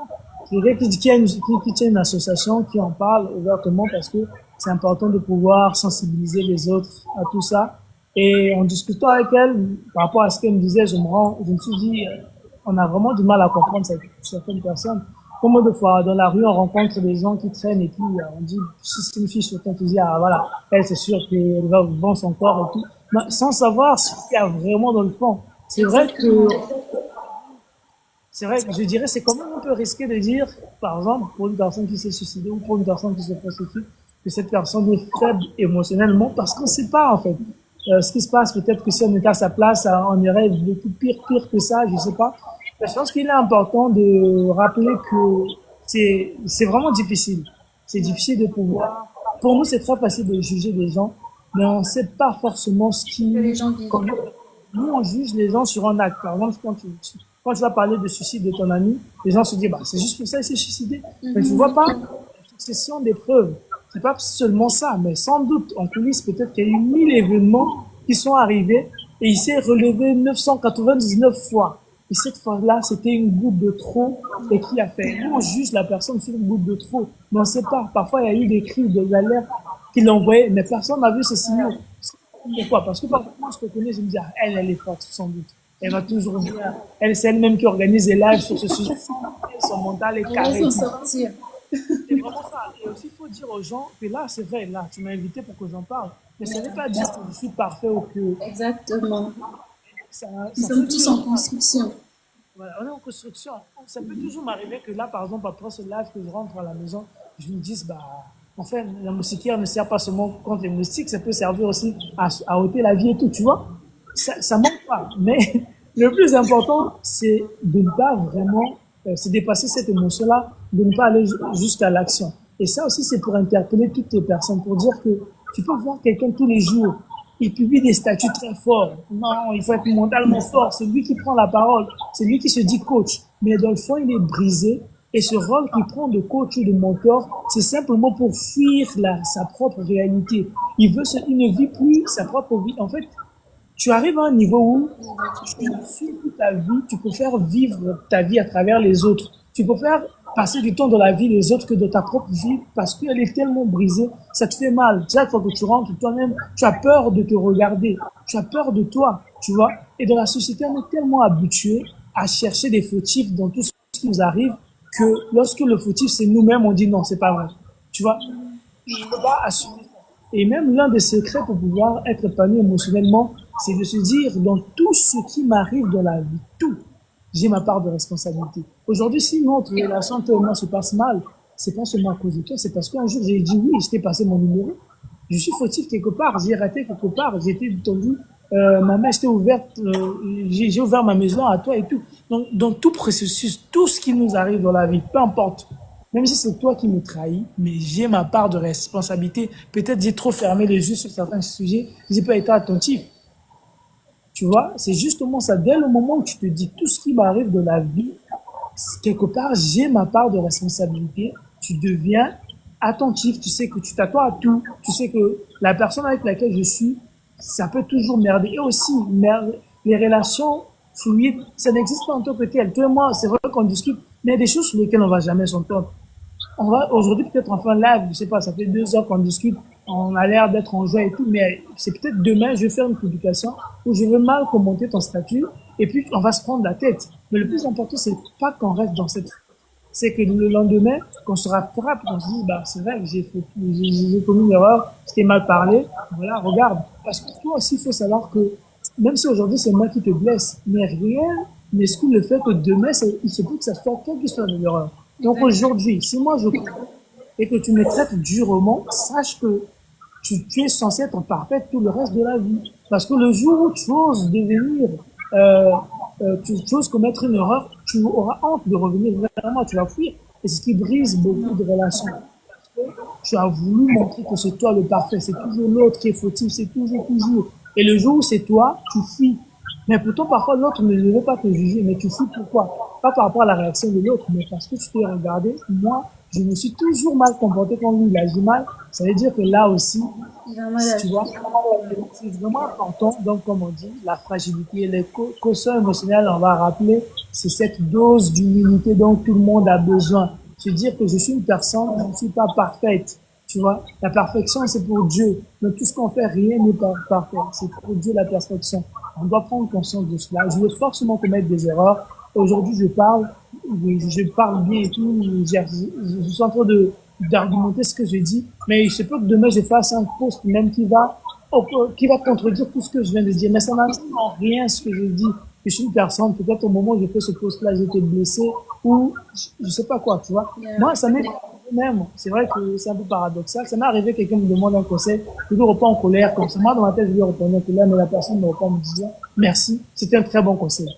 C'est quelqu'un qui tient une association, qui en parle ouvertement parce que c'est important de pouvoir sensibiliser les autres à tout ça. Et en discutant avec elle, par rapport à ce qu'elle me disait, je me suis dit, on a vraiment du mal à comprendre certaines personnes. Combien de fois dans la rue on rencontre des gens qui traînent et puis on dit si c'est une fille sur ton fusil, ah voilà, elle c'est sûr qu'elle va vendre son corps et tout, mais sans savoir ce qu'il y a vraiment dans le fond. C'est vrai que je dirais c'est quand même un peu risqué de dire, par exemple, pour une personne qui s'est suicidée ou pour une personne qui se prostitue, que cette personne est faible émotionnellement parce qu'on ne sait pas en fait. Ce qui se passe, peut-être que si on était à sa place, on irait beaucoup pire que ça, je sais pas. Mais je pense qu'il est important de rappeler que c'est vraiment difficile. C'est difficile de pouvoir. Pour nous, c'est très facile de juger des gens, mais on ne sait pas forcément ce qui.
Que les gens vivent.
Nous, on juge les gens sur un acte. Par exemple, quand tu vas parler de suicide de ton ami, les gens se disent, bah, c'est juste pour ça qu'il s'est suicidé. Mais tu vois pas la succession des preuves. C'est pas seulement ça, mais sans doute, en coulisses, peut-être qu'il y a eu 1000 événements qui sont arrivés et il s'est relevé 999 fois. Et cette fois-là, c'était une goutte de trop et qui a fait. Nous, on juge la personne sur une goutte de trop. Mais on sait pas. Parfois, il y a eu des cris, des alertes qu'il envoyait, mais personne n'a vu ces signaux. Pourquoi? Parce que parfois, moi, je te connais, je me dis, ah, elle est forte, sans doute. Elle va toujours bien. Elle, c'est elle-même qui organise les lives sur ce sujet. Son mental est carré.
Elle va s'en sortir.
C'est vraiment ça. Et aussi, il faut dire aux gens que là, c'est vrai, là, tu m'as invité pour que j'en parle. Mais ça ne veut pas dire que je suis parfait ou que.
Exactement. Nous
Ça
sommes
peut
tous en
toujours.
construction.
Voilà, on est en construction. Ça peut toujours m'arriver que là, par exemple, après ce live, que je rentre à la maison, je me dise, bah, enfin, la moustiquaire ne sert pas seulement contre les moustiques, ça peut servir aussi à ôter la vie et tout, tu vois. Ça manque pas. Mais le plus important, c'est de ne pas vraiment, c'est dépasser cette émotion-là, de ne pas aller jusqu'à l'action. Et ça aussi, c'est pour interpeller toutes les personnes, pour dire que tu peux voir quelqu'un tous les jours, il publie des statuts très forts. Non, il faut être mentalement fort. C'est lui qui prend la parole. C'est lui qui se dit coach. Mais dans le fond, il est brisé. Et ce rôle qu'il prend de coach ou de mentor, c'est simplement pour fuir sa propre réalité. Il ne vit plus sa propre vie. En fait, tu arrives à un niveau où tu suis toute ta vie, tu peux faire vivre ta vie à travers les autres. Tu peux faire passer du temps dans la vie des autres que dans ta propre vie parce qu'elle est tellement brisée, ça te fait mal. Chaque fois que tu rentres toi-même, tu as peur de te regarder, tu as peur de toi. tu vois. Et dans la société, on est tellement habitué à chercher des fautifs dans tout ce qui nous arrive que lorsque le fautif, c'est nous-mêmes, on dit non, c'est pas vrai. Tu vois, je peux pas assumer. Et même l'un des secrets pour pouvoir être épanoui émotionnellement, c'est de se dire dans tout ce qui m'arrive dans la vie, tout, j'ai ma part de responsabilité. Aujourd'hui, si notre relation tellement se passe mal, c'est pas seulement à cause de toi, c'est parce qu'un jour j'ai dit oui, je t'ai passé mon numéro. Je suis fautif quelque part, j'ai raté quelque part, j'ai été tendu, ma main était ouverte, j'ai ouvert ma maison à toi et tout. Donc, dans tout processus, tout ce qui nous arrive dans la vie, peu importe, même si c'est toi qui me trahis, mais j'ai ma part de responsabilité. Peut-être j'ai trop fermé les yeux sur certains sujets, j'ai pas été attentif. Tu vois, c'est justement ça. Dès le moment où tu te dis tout ce qui m'arrive de la vie, quelque part, j'ai ma part de responsabilité. Tu deviens attentif. Tu sais que tu t'attends à tout. Tu sais que la personne avec laquelle je suis, ça peut toujours merder. Et aussi, les relations fluides, ça n'existe pas en tant que tel. Toi et moi, c'est vrai qu'on discute, mais il y a des choses sur lesquelles on va jamais s'entendre. On va aujourd'hui peut-être en fin live, je sais pas, ça fait 2 heures qu'on discute, on a l'air d'être en joie et tout, mais c'est peut-être demain, je vais faire une publication où je vais mal commenter ton statut et puis on va se prendre la tête. Mais le plus important, c'est pas qu'on reste dans cette, c'est que le lendemain, qu'on se rattrape, qu'on se dise, bah, c'est vrai que j'ai commis une erreur, je t'ai mal parlé, voilà, regarde. Parce que toi aussi, il faut savoir que, même si aujourd'hui c'est moi qui te blesse, mais rien n'exclut le fait que demain, il se peut que ça soit toi qui soit une erreur. Donc aujourd'hui, si moi je comprends et que tu me traites durement, sache que tu es censé être parfaite tout le reste de la vie. Parce que le jour où tu oses devenir, euh, tu oses commettre une erreur, tu auras honte de revenir vers moi, tu vas fuir. Et ce qui brise beaucoup de relations. Tu as voulu montrer que c'est toi le parfait, c'est toujours l'autre qui est fautif, c'est toujours. Et le jour où c'est toi, tu fuis. Mais pourtant, parfois, l'autre ne veut pas te juger, mais tu fuis pourquoi? Pas par rapport à la réaction de l'autre, mais parce que tu t'es regardé. Moi, je me suis toujours mal comporté quand lui, il agit mal. Ça veut dire que là aussi, tu vois, c'est vraiment important. Donc, comme on dit, la fragilité, les cautions émotionnelles, on va rappeler, c'est cette dose d'humilité dont tout le monde a besoin. Se dire que je suis une personne, je ne suis pas parfaite. Tu vois, la perfection, c'est pour Dieu. Donc, tout ce qu'on fait, rien n'est pas parfait. C'est pour Dieu la perfection. On doit prendre conscience de cela. Je vais forcément commettre des erreurs. Aujourd'hui, je parle bien et tout. Je suis en train d'argumenter ce que je dis. Mais il se peut que demain, je fasse un post même qui va contredire tout ce que je viens de dire. Mais ça n'enlève en rien ce que je dis. Je suis une personne, peut-être au moment où j'ai fait ce post-là, j'ai été blessé ou je sais pas quoi, tu vois. Moi, ça m'est même, c'est vrai que c'est un peu paradoxal. Ça m'est arrivé, quelqu'un me demande un conseil, je lui réponds en colère, comme ça. Moi, dans ma tête, je lui réponds en colère, mais la personne me répond en me disant, merci, c'était un très bon conseil.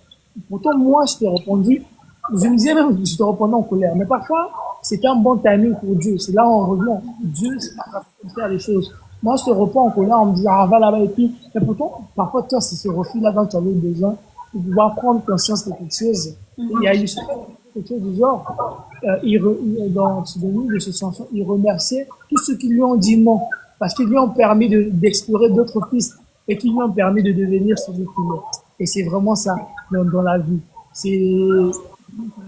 Pourtant, moi, je t'ai répondu, je me disais même que je te répondais en colère. Mais parfois, c'était un bon timing pour Dieu. C'est là où on revient. Dieu, c'est pas grave de faire les choses. Moi, je te réponds en colère, on me dit, ah, va là-bas et puis, mais pourtant, parfois, toi, c'est ce refus-là dont tu avais besoin de pouvoir prendre conscience de quelque chose. Il y a eu quelque chose du genre, dans ce domaine de ce chanson, il remerciait tous ceux qui lui ont dit non, parce qu'ils lui ont permis d'explorer d'autres pistes et qui lui ont permis de devenir celui qu'il est. Et c'est vraiment ça dans la vie. C'est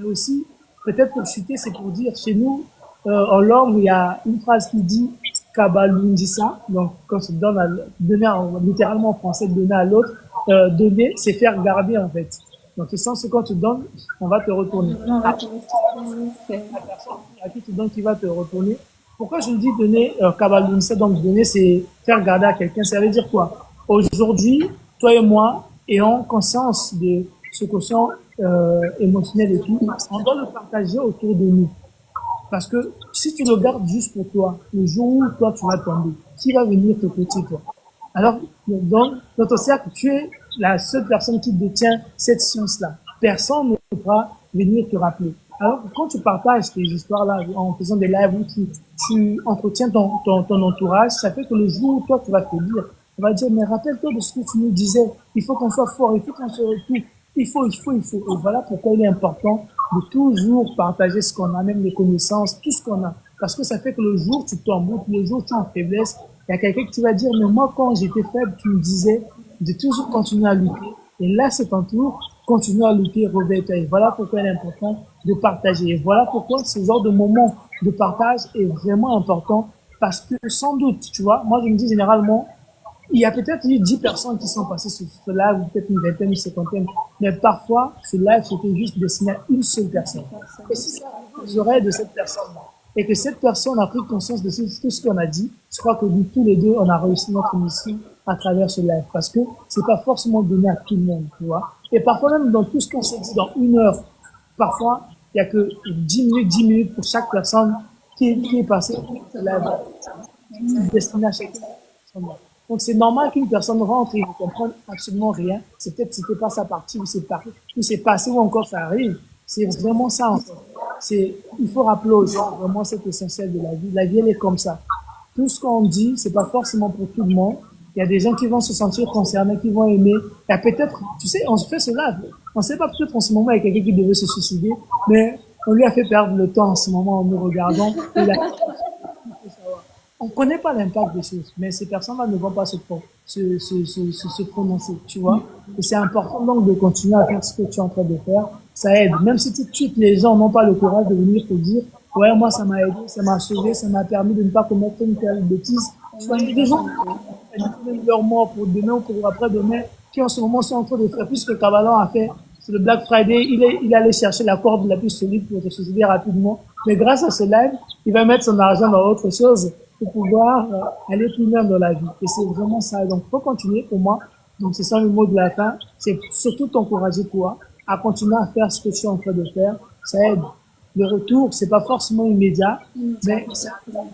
aussi, peut-être pour chuter, c'est pour dire, chez nous, en langue, il y a une phrase qui dit Kabalundisa, donc quand on donne donner littéralement en français, donner à l'autre, donner, c'est faire garder en fait. Donc, c'est sens que quand tu donnes, on va te retourner. La personne à qui tu donnes qui va te retourner. Pourquoi je dis donner, Kabalunsa, donc donner, c'est faire garder à quelqu'un. Ça veut dire quoi? Aujourd'hui, toi et moi ayons conscience de ce quotient émotionnel et tout. On doit le partager autour de nous. Parce que si tu le gardes juste pour toi, le jour où toi tu vas tomber, qui va venir te coacher toi? Alors, dans ton cercle, tu es la seule personne qui détient cette science-là. Personne ne pourra venir te rappeler. Alors, quand tu partages tes histoires-là en faisant des lives où tu entretiens ton entourage, ça fait que le jour où toi tu vas te dire, on va dire, mais rappelle-toi de ce que tu nous disais. Il faut qu'on soit fort, il faut qu'on se retrouve. Il faut. Et voilà pourquoi il est important de toujours partager ce qu'on a, même les connaissances, tout ce qu'on a. Parce que ça fait que le jour où tu tombes, le jour où tu es en faiblesse, il y a quelqu'un qui va dire, mais moi, quand j'étais faible, tu me disais de toujours continuer à lutter. Et là, c'est ton tour, continue à lutter, réveille-toi. Et voilà pourquoi il est important de partager. Et voilà pourquoi ce genre de moment de partage est vraiment important. Parce que sans doute, tu vois, moi, je me dis généralement, il y a peut-être eu 10 personnes qui sont passées sur ce live, ou peut-être une vingtaine, une cinquantaine, mais parfois, ce live c'était juste destiné à une seule personne. Et si ça arrive aux oreilles de cette personne-là, et que cette personne a pris conscience de tout ce qu'on a dit, je crois que nous, tous les deux, on a réussi notre mission à travers ce live, parce que c'est pas forcément donné à tout le monde, tu vois. Et parfois même dans tout ce qu'on s'est dit dans une heure, parfois, il y a que 10 minutes pour chaque personne qui est passée sur ce live, destiné à chaque personne. Donc c'est normal qu'une personne rentre et ne comprenne absolument rien. C'est peut-être c'était pas sa partie ou c'est passé ou encore ça arrive. C'est vraiment ça en fait. Il faut rappeler aux gens vraiment c'est essentiel de la vie. La vie elle est comme ça. Tout ce qu'on dit c'est pas forcément pour tout le monde. Il y a des gens qui vont se sentir concernés, qui vont aimer. Il y a peut-être, tu sais, on se fait cela. On sait pas peut-être en ce moment il y a quelqu'un qui devait se suicider, mais on lui a fait perdre le temps en ce moment en nous regardant. On connaît pas l'impact des choses, mais ces personnes-là ne vont pas se prononcer, tu vois. Et c'est important donc de continuer à faire ce que tu es en train de faire. Ça aide. Même si tout de suite les gens n'ont pas le courage de venir te dire, ouais, moi ça m'a aidé, ça m'a sauvé, ça m'a permis de ne pas commettre une telle bêtise. Tu vois, il y a des gens qui ont leur mort pour demain ou pour après-demain, qui en ce moment sont en train de faire plus que Cabalan a fait. C'est le Black Friday, il allait chercher la corde la plus solide pour se suicider rapidement. Mais grâce à ce live, il va mettre son argent dans autre chose pour pouvoir aller plus loin dans la vie. Et c'est vraiment ça. Donc, faut continuer pour moi. Donc, c'est ça le mot de la fin. C'est surtout t'encourager toi à continuer à faire ce que tu es en train de faire. Ça aide. Le retour, c'est pas forcément immédiat, mais c'est incroyable.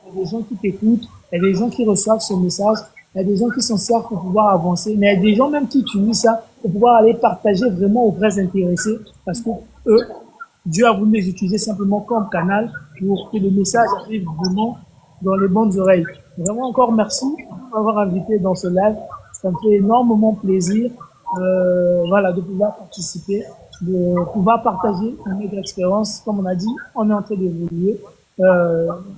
Il y a des gens qui t'écoutent, il y a des gens qui reçoivent ce message, il y a des gens qui s'en servent pour pouvoir avancer, mais il y a des gens même qui utilisent ça pour pouvoir aller partager vraiment aux vrais intéressés, parce que eux, Dieu a voulu les utiliser simplement comme canal pour que le message arrive vraiment dans les bonnes oreilles. Vraiment encore merci de m'avoir invité dans ce live. Ça me fait énormément plaisir, voilà, de pouvoir participer, de pouvoir partager une expérience. Comme on a dit, on est en train d'évoluer.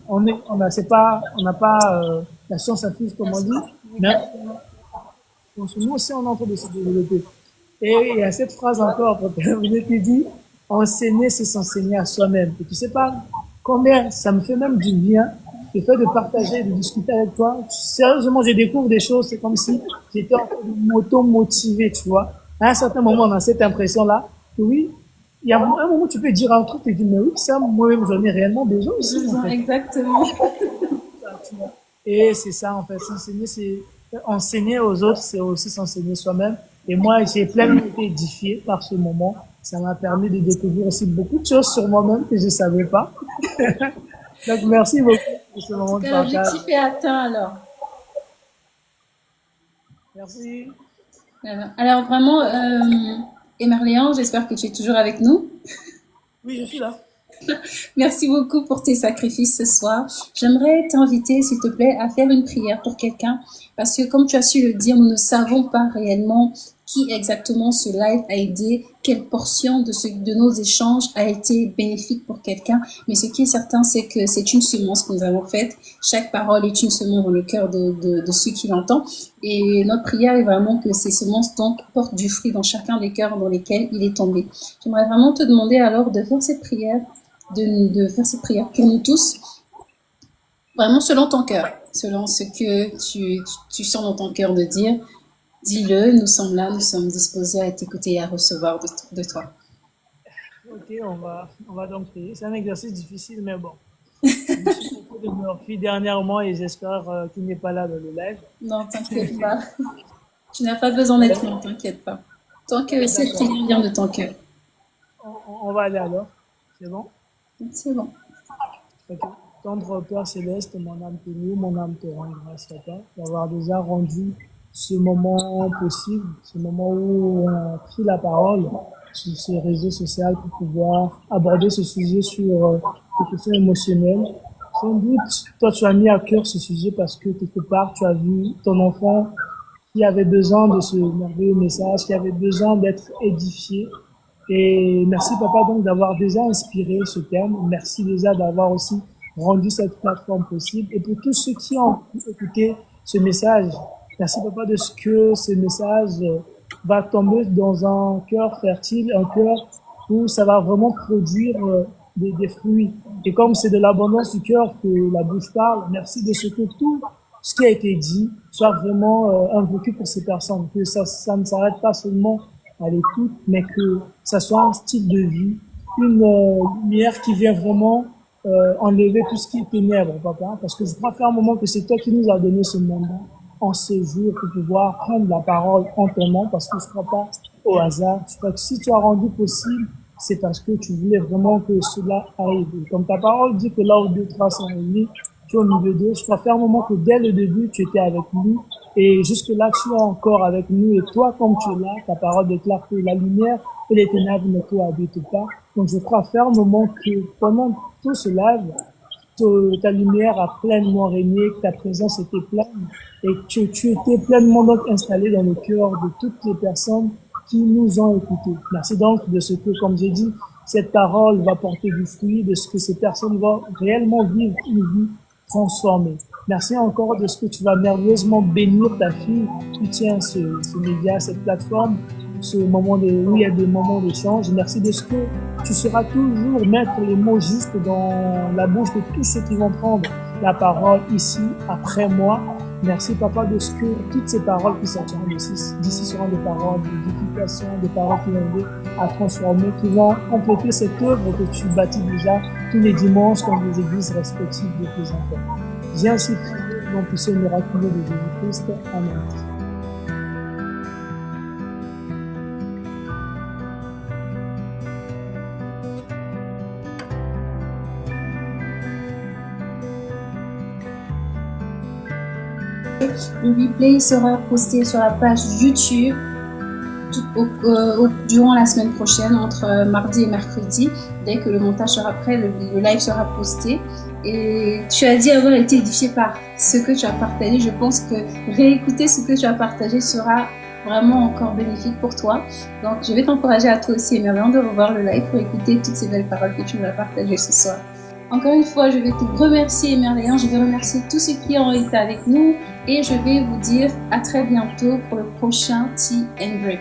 On n'a pas la science infuse comme on dit, mais nous aussi on est en train de se développer. Et il y a cette phrase encore pour terminer qui dit enseigner, c'est s'enseigner à soi-même. Et tu sais pas combien ça me fait même du bien le fait de partager, de discuter avec toi. Sérieusement, je découvre des choses, c'est comme si j'étais en train de m'auto-motiver, tu vois. À un certain moment, on a cette impression-là que oui, il y a un moment où tu peux dire un truc et dire, mais oui, ça, moi-même, j'en ai réellement besoin aussi. En fait.
Exactement.
Et c'est ça, en fait. S'enseigner, c'est enseigner aux autres, c'est aussi s'enseigner soi-même. Et moi, j'ai pleinement été édifié par ce moment. Ça m'a permis de découvrir aussi beaucoup de choses sur moi-même que je savais pas. Donc, merci beaucoup pour ce moment de partage.
L'objectif est atteint alors.
Merci.
Alors vraiment, Emerléan, j'espère que tu es toujours avec nous.
Oui, je suis là.
Merci beaucoup pour tes sacrifices ce soir. J'aimerais t'inviter, s'il te plaît, à faire une prière pour quelqu'un, parce que comme tu as su le dire, nous ne savons pas réellement qui exactement ce live a aidé, quelle portion de nos échanges a été bénéfique pour quelqu'un. Mais ce qui est certain, c'est que c'est une semence que nous avons faite. Chaque parole est une semence dans le cœur de ceux qui l'entendent. Et notre prière est vraiment que ces semences donc portent du fruit dans chacun des cœurs dans lesquels il est tombé. J'aimerais vraiment te demander alors de faire cette prière, de faire cette prière pour nous tous, vraiment selon ton cœur, selon ce que tu sens dans ton cœur de dire. Dis-le, nous sommes là, nous sommes disposés à t'écouter et à recevoir de toi.
Ok, on va donc prier. C'est un exercice difficile, mais bon. Je suis beaucoup de Murphy dernièrement et j'espère qu'il n'est pas là dans le live.
Non, t'inquiète pas. Tu n'as pas besoin d'être là, t'inquiète pas. Tant que cette prière vient de ton cœur.
On va aller alors. C'est bon?
C'est bon.
Ok. Tendre Père Céleste, mon âme te loue, mon âme te rend grâce à toi d'avoir déjà rendu ce moment possible, ce moment où on a pris la parole sur ces réseaux sociaux pour pouvoir aborder ce sujet sur les questions émotionnelles. Sans doute, toi, tu as mis à cœur ce sujet parce que quelque part, tu as vu ton enfant qui avait besoin de ce merveilleux message, qui avait besoin d'être édifié. Et merci, papa, donc, d'avoir déjà inspiré ce thème. Merci déjà d'avoir aussi rendu cette plateforme possible. Et pour tous ceux qui ont écouté ce message, merci, papa, de ce que ce message va tomber dans un cœur fertile, un cœur où ça va vraiment produire des fruits. Et comme c'est de l'abondance du cœur que la bouche parle, merci de ce que tout ce qui a été dit soit vraiment invoqué pour ces personnes, que ça ne s'arrête pas seulement à l'écoute, mais que ça soit un style de vie, une lumière qui vient vraiment enlever tout ce qui est ténèbres, papa, parce que je crois faire un moment que c'est toi qui nous as donné ce moment en ce jour pour pouvoir prendre la parole en ton nom, parce que je crois pas au hasard. Je crois que si tu as rendu possible, c'est parce que tu voulais vraiment que cela arrive. Et comme ta parole dit que là où deux, trois sont réunis, tu es au milieu d'eux. Je crois faire un moment que dès le début, tu étais avec nous. Et jusque-là, tu es encore avec nous. Et toi, comme tu es là, ta parole déclare que la lumière et les ténèbres ne cohabitent pas. Donc, je crois faire un moment que pendant tout ce live, ta lumière a pleinement régné, que ta présence était pleine et que tu étais pleinement donc installé dans le cœur de toutes les personnes qui nous ont écoutés. Merci donc de ce que, comme j'ai dit, cette parole va porter du fruit, de ce que ces personnes vont réellement vivre une vie transformée. Merci encore de ce que tu vas merveilleusement bénir ta fille qui tient ce média, cette plateforme, ce moment où il y a des moments d'échange. Merci de ce que tu seras toujours mettre les mots justes dans la bouche de tous ceux qui vont prendre la parole ici, après moi. Merci, Papa, de ce que toutes ces paroles qui sortiront d'ici seront des paroles d'édification, des paroles qui vont aider à transformer, qui vont compléter cette œuvre que tu bâtis déjà tous les dimanches dans les églises respectives de tes enfants. J'ai ainsi prié, non puissant miraculeux de Jésus-Christ. Amen.
Le replay sera posté sur la page YouTube durant la semaine prochaine, entre mardi et mercredi. Dès que le montage sera prêt, le live sera posté. Et tu as dit avoir été édifié par ce que tu as partagé. Je pense que réécouter ce que tu as partagé sera vraiment encore bénéfique pour toi. Donc, je vais t'encourager à toi aussi, Emerléon, de revoir le live pour écouter toutes ces belles paroles que tu nous as partagées ce soir. Encore une fois, je vais te remercier, Emerléon. Je vais remercier tous ceux qui ont été avec nous. Et je vais vous dire à très bientôt pour le prochain Tea and Break.